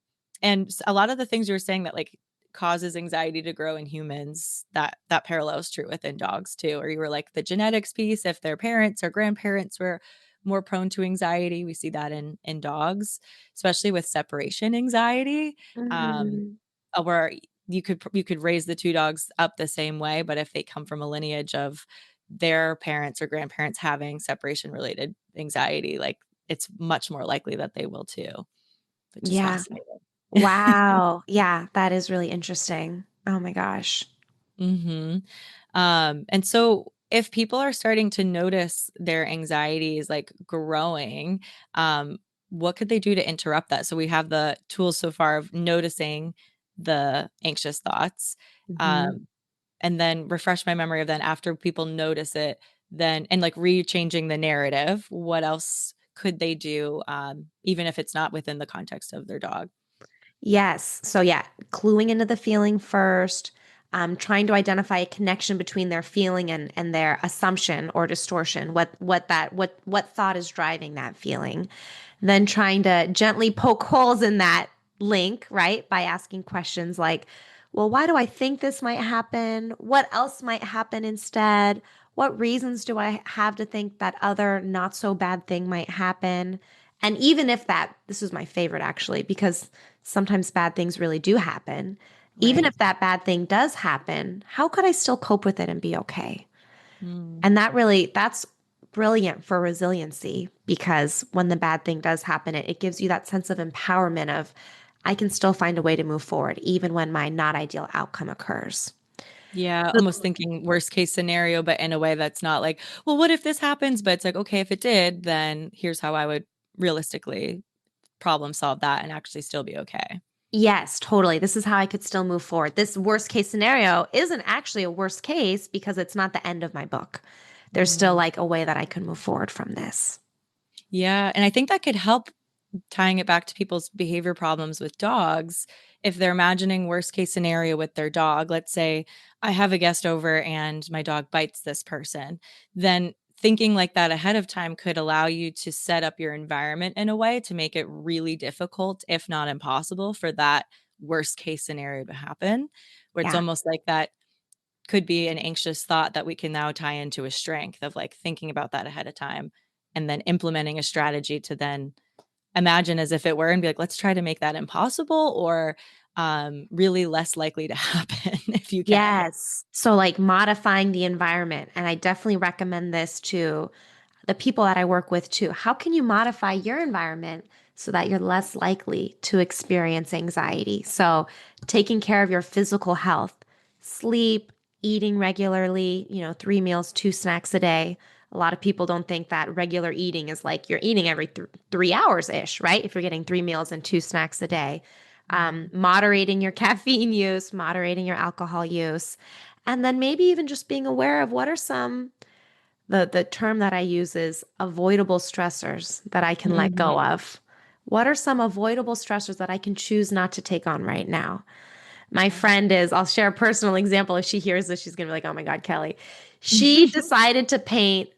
a lot of the things you were saying that like causes anxiety to grow in humans, that parallels true within dogs too. Or you were like the genetics piece, if their parents or grandparents were more prone to anxiety, we see that in dogs, especially with separation anxiety. Um, Mhm. where you could raise the two dogs up the same way, but if they come from a lineage of their parents or grandparents having separation related anxiety, like it's much more likely that they will too, which is Yeah. fascinating. Wow. Yeah, that is really interesting. Oh my gosh. Hmm. And so if people are starting to notice their anxieties like growing, what could they do to interrupt that? So we have the tools so far of noticing the anxious thoughts. Mhm. Um, and then refresh my memory of then after people notice it, then and like re-changing the narrative, what else could they do, even if it's not within the context of their dog? Yes. So yeah, cluing into the feeling first. trying to identify a connection between their feeling and their assumption or distortion, what thought is driving that feeling. Then trying to gently poke holes in that link, right? By asking questions like, well, why do I think this might happen? What else might happen instead? What reasons do I have to think that other not so bad thing might happen? And even if that, this is my favorite actually, because sometimes bad things really do happen. Even Right. if that bad thing does happen, how could I still cope with it and be okay? Mm. And that's brilliant for resiliency because when the bad thing does happen, it gives you that sense of empowerment of, I can still find a way to move forward, even when my not ideal outcome occurs. Yeah, almost thinking worst case scenario, but in a way that's not like, well, what if this happens? But it's like, okay, if it did, then here's how I would realistically problem solve that and actually still be okay. Yes, totally. This is how I could still move forward. This worst case scenario isn't actually a worst case because it's not the end of my book. There's still Mm. like a way that I can move forward from this. Yeah, and I think that could help tying it back to people's behavior problems with dogs. If they're imagining worst case scenario with their dog, let's say I have a guest over and my dog bites this person, then thinking like that ahead of time could allow you to set up your environment in a way to make it really difficult, if not impossible, for that worst case scenario to happen, where it's Yeah. almost like that could be an anxious thought that we can now tie into a strength of like thinking about that ahead of time and then implementing a strategy to then imagine as if it were and be like, let's try to make that impossible or really less likely to happen if you can. Yes. So, like modifying the environment. And I definitely recommend this to the people that I work with too. How can you modify your environment so that you're less likely to experience anxiety? So, taking care of your physical health, sleep, eating regularly, 3 meals, 2 snacks a day. A lot of people don't think that regular eating is like you're eating every 3 hours ish, right? If you're getting 3 meals and 2 snacks a day. Mhm. Moderating your caffeine use, moderating your alcohol use, and then maybe even just being aware of what are some the term that I use is avoidable stressors that I can let go Mhm. of. What are some avoidable stressors that I can choose not to take on right now? My Yeah. friend is, I'll share a personal example. If she hears this, she's going to be like, oh my God, Kelly. She decided to paint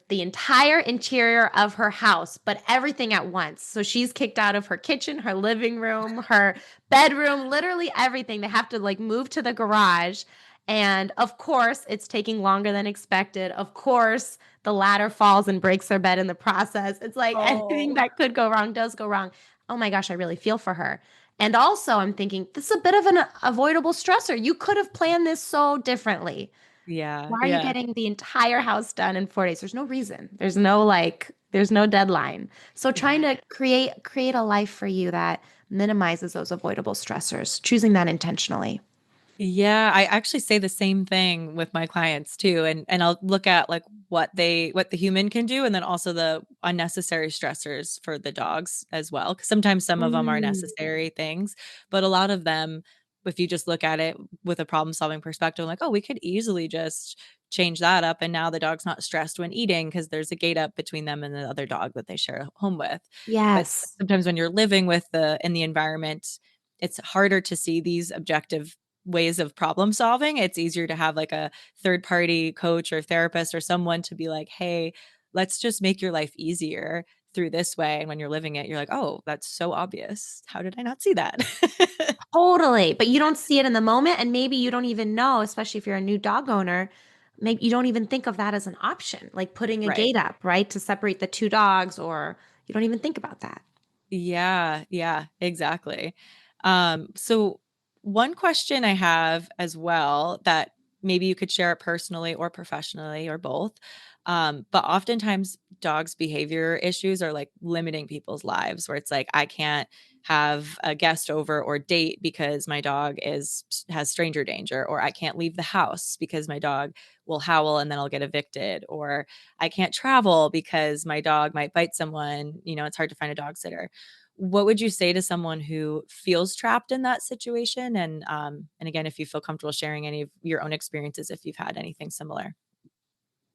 the entire interior of her house, but everything at once. So she's kicked out of her kitchen, her living room, her bedroom, literally everything. They have to like move to the garage. And of course, it's taking longer than expected. Of course, the ladder falls and breaks her bed in the process. It's like anything Oh, that could go wrong does go wrong. Oh my gosh, I really feel for her. And also, I'm thinking this is a bit of an avoidable stressor. You could have planned this so differently. yeah, Why are you yeah, getting the entire house done in 4 days? There's no reason. There's no deadline. So trying yeah. to create a life for you that minimizes those avoidable stressors, choosing that intentionally. Yeah, I actually say the same thing with my clients too, and I'll look at like what the human can do, and then also the unnecessary stressors for the dogs as well. Because sometimes some of them are Mm, necessary things, but a lot of them, if you just look at it with a problem solving perspective, like, oh, we could easily just change that up, and now the dog's not stressed when eating because there's a gate up between them and the other dog that they share a home with. But yes. sometimes when you're living with the in the environment, it's harder to see these objective ways of problem solving. It's easier to have like a third party coach or therapist or someone to be like, hey, let's just make your life easier through this way. And when you're living it, you're like, oh, that's so obvious. How did I not see that? Totally. But you don't see it in the moment. And maybe you don't even know, especially if you're a new dog owner, maybe you don't even think of that as an option, like putting a Right. gate up, right? To separate the two dogs, or you don't even think about that. Yeah, yeah, exactly. So one question I have as well that maybe you could share it personally or professionally or both. But oftentimes dogs' behavior issues are like limiting people's lives where it's like I can't have a guest over or date because my dog is has stranger danger, or I can't leave the house because my dog will howl and then I'll get evicted, or I can't travel because my dog might bite someone. You know, it's hard to find a dog sitter. What would you say to someone who feels trapped in that situation? And again, if you feel comfortable sharing any of your own experiences, if you've had anything similar.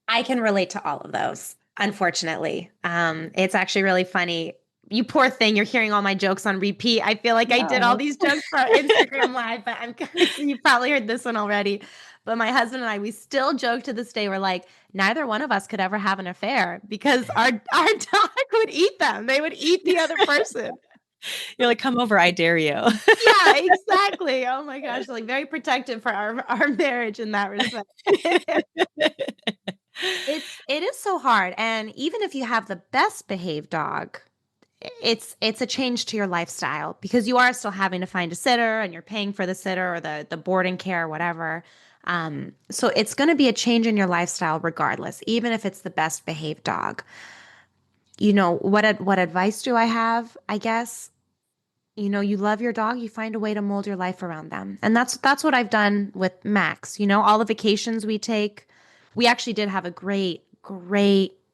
I can relate to all of those, unfortunately. It's actually really funny. you poor thing, you're hearing all my jokes on repeat. I feel like I did all No. these jokes for our Instagram live, but I'm you probably heard this one already. But my husband and I, we still joke to this day. We're like, neither one of us could ever have an affair because our dog would eat them. They would eat the other person. You're like, come over, I dare you. Yeah, exactly. Oh my gosh, like very protective for our marriage in that respect. It is so hard, and even if you have the best behaved dog, it's a change to your lifestyle because you are still having to find a sitter and you're paying for the sitter or the boarding care or whatever. So it's going to be a change in your lifestyle regardless, even if it's the best behaved dog. What advice do I have? I guess you love your dog, you find a way to mold your life around them. And that's what I've done with Max. All the vacations we take, we actually did have a great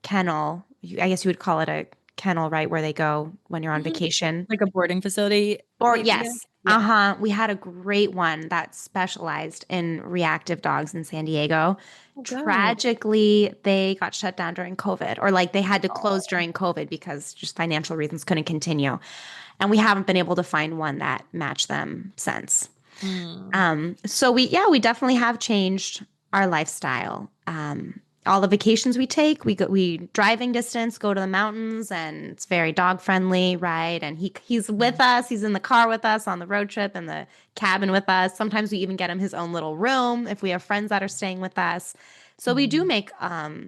kennel. I guess you would call it a kennel, right? Where they go when you're on Mhm. vacation. Like a boarding facility, Or maybe. Yeah. yes, Yeah. we had a great one that specialized in reactive dogs in San Diego. Oh, good. Tragically, they got shut down during COVID, or like they had to close Oh. during COVID because just financial reasons couldn't continue. And we haven't been able to find one that matched them since. Mm. So we definitely have changed our lifestyle. All the vacations we take, we driving distance, go to the mountains, and it's very dog friendly, right? And he's with us, he's in the car with us on the road trip, in the cabin with us. Sometimes we even get him his own little room if we have friends that are staying with us. So Mhm.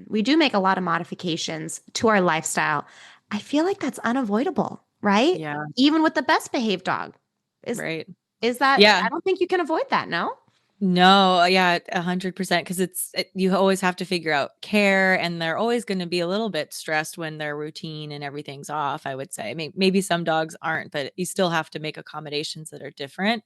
we do make a lot of modifications to our lifestyle. I feel like that's unavoidable, right? Yeah. Even with the best behaved dog. Is Right. is that Yeah. I don't think you can avoid that, no? No, yeah, 100% because you always have to figure out care, and they're always gonna be a little bit stressed when their routine and everything's off, I would say. Maybe some dogs aren't, but you still have to make accommodations that are different,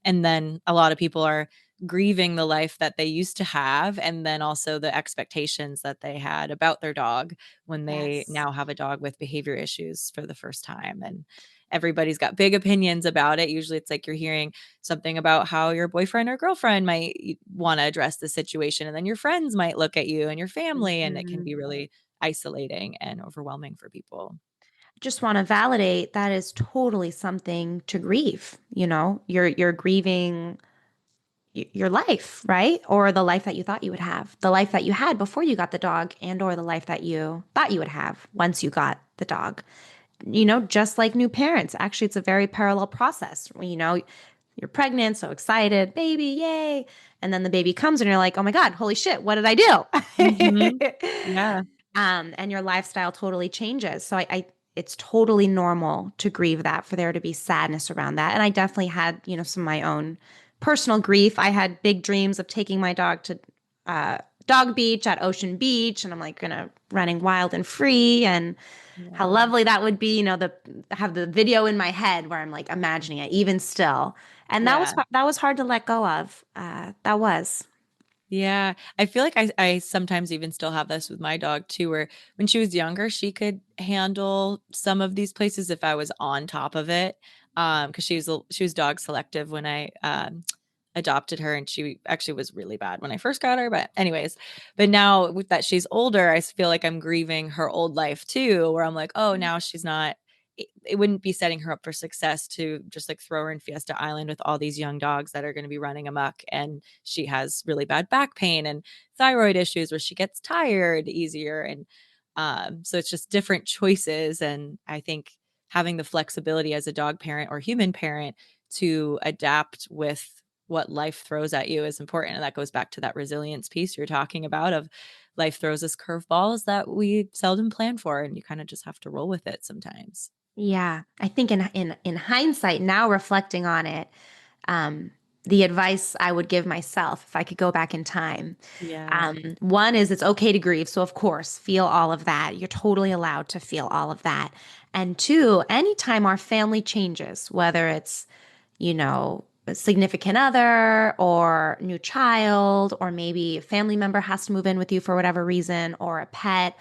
and then a lot of people are grieving the life that they used to have, and then also the expectations that they had about their dog when they Yes. now have a dog with behavior issues for the first time, and everybody's got big opinions about it. Usually, it's like you're hearing something about how your boyfriend or girlfriend might want to address the situation. And then your friends might look at you and your family, and it can Mhm. be really isolating and overwhelming for people. Just want to validate that is totally something to grieve. You're grieving your life, right? Or the life that you thought you would have, the life that you had before you got the dog, and or the life that you thought you would have once you got the dog. Just like new parents. Actually, it's a very parallel process. You're pregnant, so excited, baby, yay. And then the baby comes and you're like, oh my God, holy shit, what did I Mhm. do? Yeah. And your lifestyle totally changes. So it's totally normal to grieve that, for there to be sadness around that. And I definitely had, some of my own personal grief. I had big dreams of taking my dog to Dog Beach at Ocean Beach, and I'm like, running wild and free, and how Yeah. lovely that would be. The have the video in my head where I'm like imagining it, even still. And Yeah. that was hard to let go of. That was. Yeah. I feel like I sometimes even still have this with my dog too, where when she was younger, she could handle some of these places if I was on top of it. Because she was dog selective when I adopted her, and she actually was really bad when I first got her. But anyways, but now with that she's older, I feel like I'm grieving her old life too, where I'm like, oh, now she's not. It wouldn't be setting her up for success to just like throw her in Fiesta Island with all these young dogs that are going to be running amok. And she has really bad back pain and thyroid issues where she gets tired easier. And so it's just different choices. And I think having the flexibility as a dog parent or human parent to adapt with what life throws at you is important. And that goes back to that resilience piece you're talking about of life throws us curveballs that we seldom plan for. And you kind of just have to roll with it sometimes. Yeah, I think in hindsight, now reflecting on it, um, the advice I would give myself if I could go back in time. Yeah. One is it's okay to grieve. So, of course, feel all of that. You're totally allowed to feel all of that. And two, anytime our family changes, whether it's, a significant other or new child, or maybe a family member has to move in with you for whatever reason, or a pet,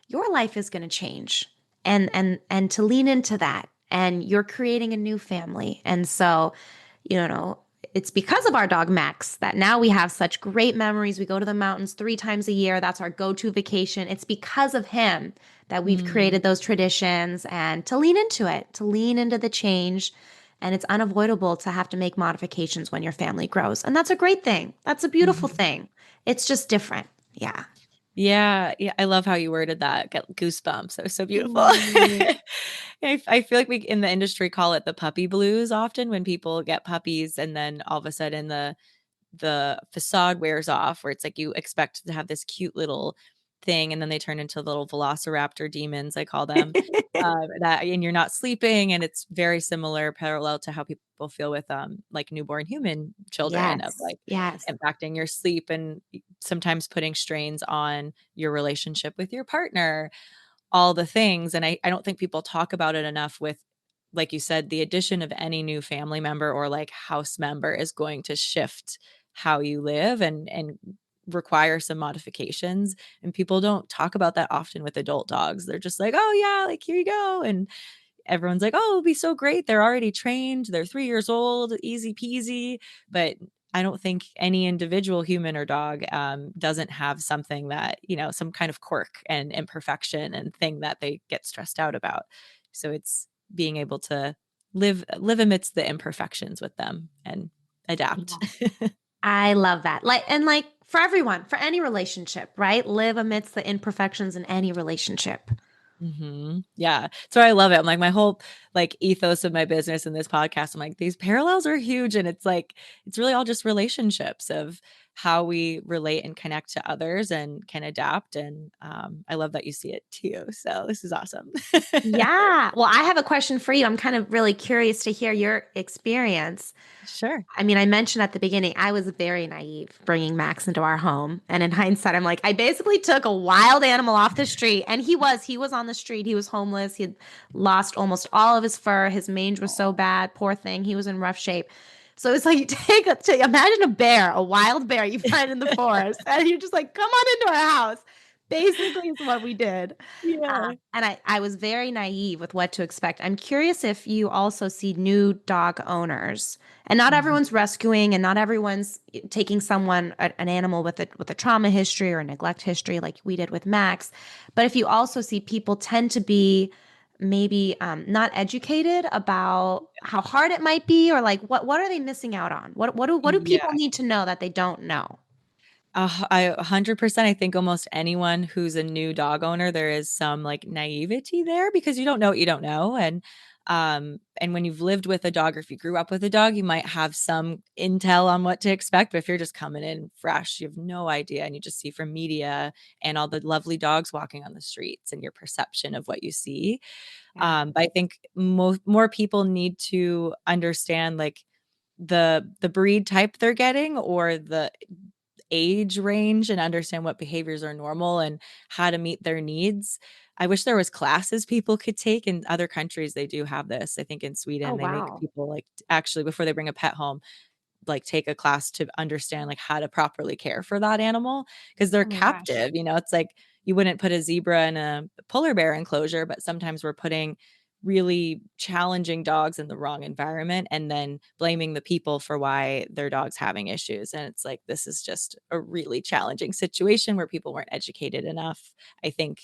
your life is going to change. And to lean into that, and you're creating a new family. And so, you know, it's because of our dog Max that now we have such great memories. We go to the mountains 3 times a year. That's our go-to vacation. It's because of him that we've Mm. created those traditions and to lean into it, to lean into the change. And it's unavoidable to have to make modifications when your family grows. And that's a great thing. That's a beautiful Mhm. thing. It's just different. Yeah. Yeah, yeah, I love how you worded that. Get goosebumps. That was so beautiful. Ooh. I feel like we in the industry call it the puppy blues often when people get puppies and then all of a sudden the facade wears off where it's like you expect to have this cute little thing and then they turn into little velociraptor demons, I call them. That and you're not sleeping and it's very similar parallel to how people feel with like newborn human children of Yes. like Yes. impacting your sleep and sometimes putting strains on your relationship with your partner, all the things. And I don't think people talk about it enough with, like you said, the addition of any new family member or like house member is going to shift how you live and require some modifications. And people don't talk about that often with adult dogs. They're just like, oh, yeah, like here you go. And everyone's like, "Oh, it'll be so great. They're already trained. They're 3 years old, easy peasy." But I don't think any individual human or dog doesn't have something that, some kind of quirk and imperfection and thing that they get stressed out about. So it's being able to live amidst the imperfections with them and adapt. Yeah. I love that. Like for everyone, for any relationship, right? Live amidst the imperfections in any relationship. Yeah. So I love it. I'm like my whole like ethos of my business and this podcast. I'm like, these parallels are huge. And it's like, it's really all just relationships of how we relate and connect to others and can adapt. And I love that you see it too. So this is awesome. Yeah. Well, I have a question for you. I'm kind of really curious to hear your experience. Sure. I mean, I mentioned at the beginning, I was very naive bringing Max into our home. And in hindsight, I'm like, I basically took a wild animal off the street. And he was on the street. He was homeless. He had lost almost all of his fur. His mange was so bad. Poor thing. He was in rough shape. So it's like you imagine a bear, a wild bear you find in the forest, and you're just like, come on into our house. Basically, is what we did. Yeah. And I was very naive with what to expect. I'm curious if you also see new dog owners, and not everyone's Mhm. rescuing, and not everyone's taking an animal with a trauma history or a neglect history, like we did with Max. But if you also see people tend to be maybe not educated about how hard it might be, or like what are they missing out on? What do people Yeah. need to know that they don't know? I 100%. I think almost anyone who's a new dog owner, there is some like naivety there because you don't know what you don't know. And when you've lived with a dog or if you grew up with a dog, you might have some intel on what to expect. But if you're just coming in fresh, you have no idea. And you just see from media and all the lovely dogs walking on the streets and your perception of what you see. Yeah. But I think more people need to understand like the breed type they're getting or the age range and understand what behaviors are normal and how to meet their needs. I wish there was classes people could take. In other countries, they do have this. I think in Oh, Sweden, they make wow. people like actually before they bring a pet home, like take a class to understand like how to properly care for that animal because they're Oh my gosh. captive. It's like you wouldn't put a zebra in a polar bear enclosure, but sometimes we're putting really challenging dogs in the wrong environment and then blaming the people for why their dog's having issues. And it's like this is just a really challenging situation where people weren't educated enough. I think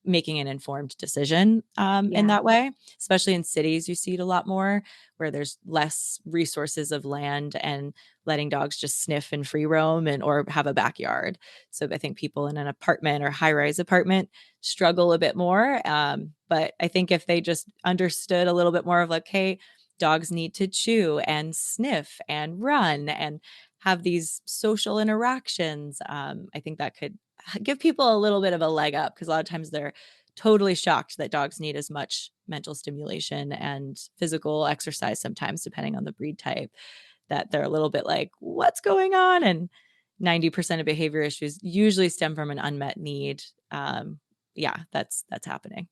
making an informed decision in Yeah. that way, especially in cities, you see it a lot more where there's less resources of land and letting dogs just sniff and free roam and or have a backyard. So I think people in an apartment or high-rise apartment struggle a bit more. But I think if they just understood a little bit more of like, hey, dogs need to chew and sniff and run and have these social interactions, I think that could give people a little bit of a leg up because a lot of times they're totally shocked that dogs need as much mental stimulation and physical exercise sometimes depending on the breed type that they're a little bit like what's going on and 90% of behavior issues usually stem from an unmet need. Yeah, that's happening.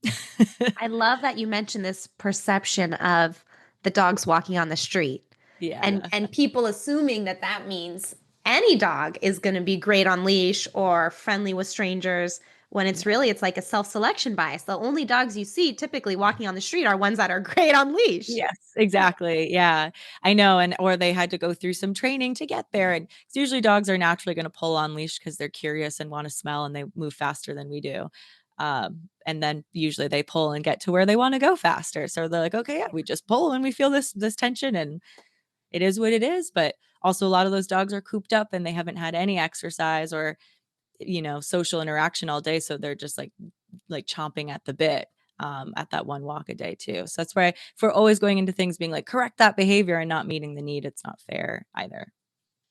I love that you mentioned this perception of the dogs walking on the street, and Yeah. people assuming that that means any dog is going to be great on leash or friendly with strangers. when it's like a self-selection bias. The only dogs you see typically walking on the street are ones that are great on leash. Yes, exactly. Yeah, I know. And or they had to go through some training to get there. And 'cause usually dogs are naturally going to pull on leash because they're curious and want to smell and they move faster than we do. And then usually they pull and get to where they want to go faster. So they're like, okay, yeah, we just pull and we feel this tension and it is what it is. But also a lot of those dogs are cooped up and they haven't had any exercise or social interaction all day. So they're just like chomping at the bit at that one walk a day too. So that's why if we're always going into things being like correct that behavior and not meeting the need, it's not fair either.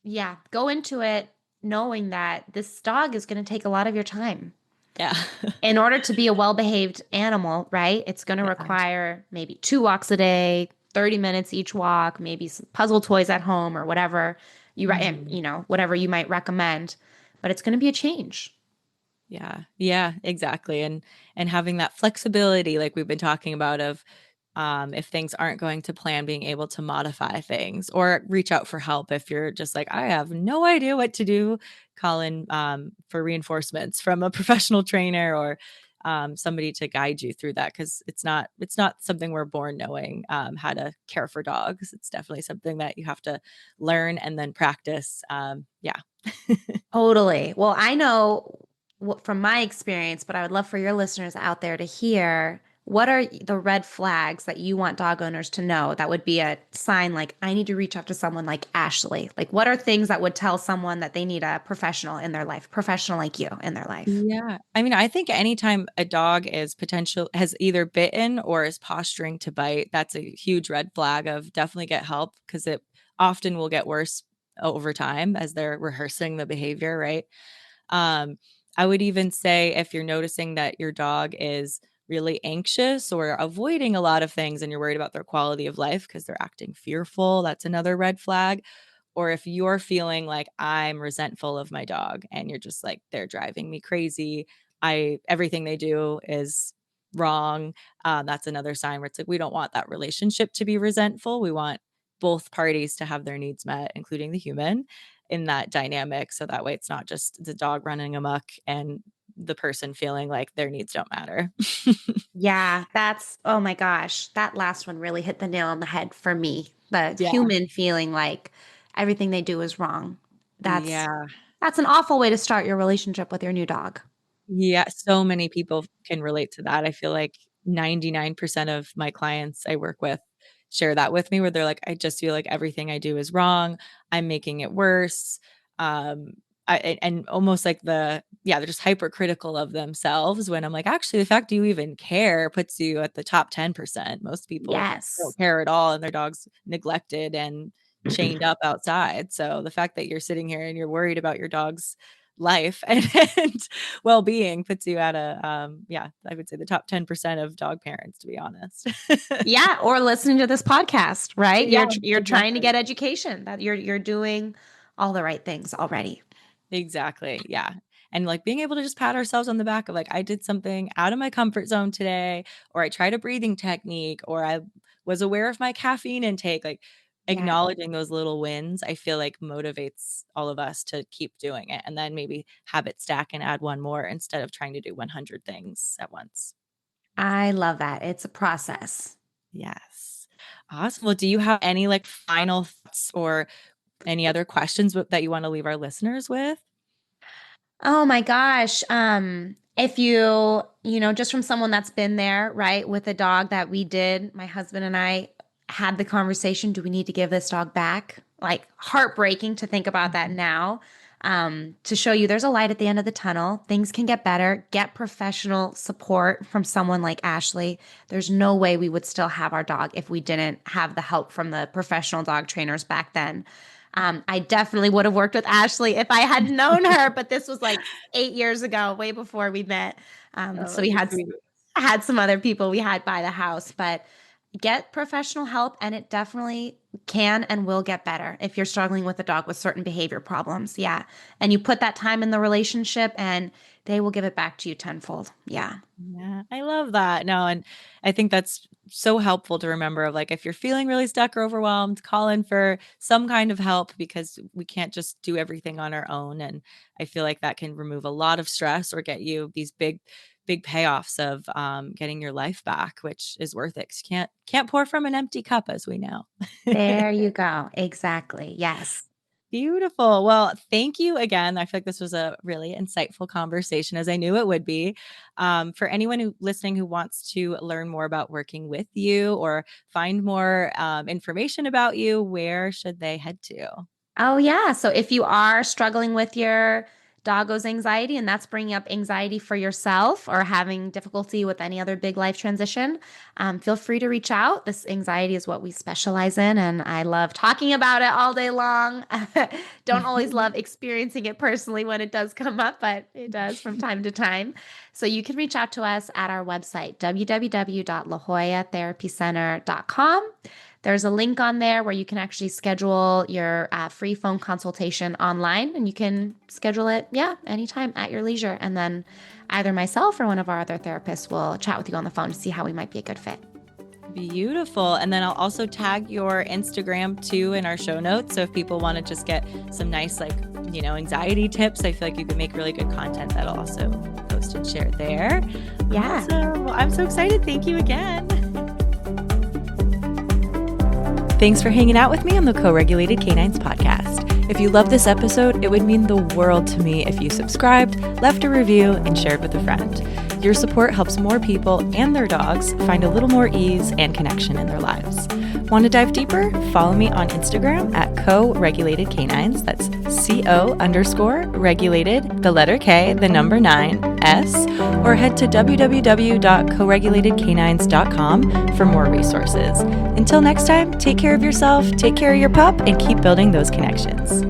Yeah, go into it knowing that this dog is going to take a lot of your time. Yeah. In order to be a well-behaved animal, right? It's going to Yeah. require maybe 2 walks a day, 30 minutes each walk, maybe some puzzle toys at home or whatever Mhm. whatever you might recommend, but it's going to be a change. Yeah. Yeah, exactly. And having that flexibility like we've been talking about of if things aren't going to plan, being able to modify things or reach out for help if you're just like, I have no idea what to do, call in for reinforcements from a professional trainer or somebody to guide you through that because it's not something we're born knowing how to care for dogs. It's definitely something that you have to learn and then practice. Yeah. Totally. Well, I know from my experience, but I would love for your listeners out there to hear what are the red flags that you want dog owners to know that would be a sign like, I need to reach out to someone like Ashley? Like, what are things that would tell someone that they need a professional in their life, professional like you in their life? Yeah. I mean, I think anytime a dog has either bitten or is posturing to bite, that's a huge red flag of definitely get help because it often will get worse over time as they're rehearsing the behavior, right? Um, I would even say if you're noticing that your dog is really anxious or avoiding a lot of things and you're worried about their quality of life because they're acting fearful, that's another red flag. Or if you're feeling like I'm resentful of my dog and you're just like, they're driving me crazy. Everything they do is wrong. That's another sign where it's like, we don't want that relationship to be resentful. We want both parties to have their needs met, including the human in that dynamic. So that way it's not just the dog running amok and the person feeling like their needs don't matter. Yeah, oh my gosh, that last one really hit the nail on the head for me. The Yeah. human feeling like everything they do is wrong. That's Yeah. that's an awful way to start your relationship with your new dog. Yeah, so many people can relate to that. I feel like 99% of my clients I work with share that with me where they're like, I just feel like everything I do is wrong. I'm making it worse. Um, and almost like they're just hypercritical of themselves when I'm like, actually, the fact you even care puts you at the top 10%. Most people Yes. don't care at all and their dog's neglected and chained up outside. So the fact that you're sitting here and you're worried about your dog's life and well-being puts you at I would say the top 10% of dog parents, to be honest. Yeah, or listening to this podcast, right? Yeah, You're trying to exactly. get education that you're doing all the right things already. Exactly, yeah, and, like, being able to just pat ourselves on the back of, like, I did something out of my comfort zone today, or I tried a breathing technique, or I was aware of my caffeine intake, like, Yeah. acknowledging those little wins, I feel like motivates all of us to keep doing it, and then maybe have it stack and add one more instead of trying to do 100 things at once. I love that. It's a process. Yes. Awesome. Well, do you have any like final thoughts or any other questions that you want to leave our listeners with? Oh my gosh. If just from someone that's been there, right, with a dog that we did, my husband and I had the conversation, do we need to give this dog back? Like heartbreaking to think about that Mhm. now. To show you there's a light at the end of the tunnel. Things can get better. Get professional support from someone like Ashley. There's no way we would still have our dog if we didn't have the help from the professional dog trainers back then. I definitely would have worked with Ashley if I had known her, but this was like 8 years ago, way before we met. So Oh, we that's sweet. had some other people we had by the house, but get professional help, and it definitely can and will get better if you're struggling with a dog with certain behavior problems. Yeah. And you put that time in the relationship and they will give it back to you tenfold. Yeah. Yeah, I love that. No, and I think that's so helpful to remember of like if you're feeling really stuck or overwhelmed, call in for some kind of help because we can't just do everything on our own. And I feel like that can remove a lot of stress or get you these big payoffs of getting your life back, which is worth it. 'Cause you can't pour from an empty cup, as we know. There you go. Exactly. Yes. Beautiful. Well, thank you again. I feel like this was a really insightful conversation, as I knew it would be. For anyone listening who wants to learn more about working with you or find more information about you, where should they head to? Oh, yeah. So if you are struggling with your doggo's anxiety and that's bringing up anxiety for yourself or having difficulty with any other big life transition, feel free to reach out. This anxiety is what we specialize in, and I love talking about it all day long. Don't always love experiencing it personally when it does come up, but it does from time to time. So you can reach out to us at our website, www.lajoyatherapycenter.com. There's a link on there where you can actually schedule your free phone consultation online, and you can schedule it, anytime at your leisure. And then either myself or one of our other therapists will chat with you on the phone to see how we might be a good fit. Beautiful. And then I'll also tag your Instagram too in our show notes. So if people want to just get some nice, anxiety tips, I feel like you can make really good content that'll also post and share there. Yeah. Awesome. Well, I'm so excited. Thank you again. Thanks for hanging out with me on the Co-Regulated Canines podcast. If you love this episode, it would mean the world to me if you subscribed, left a review, and shared with a friend. Your support helps more people and their dogs find a little more ease and connection in their lives. Want to dive deeper? Follow me on Instagram at Co-Regulated Canines. That's CO_regulated, the letter K, the number 9, S, or head to www.coregulatedcanines.com for more resources. Until next time, take care of yourself, take care of your pup, and keep building those connections.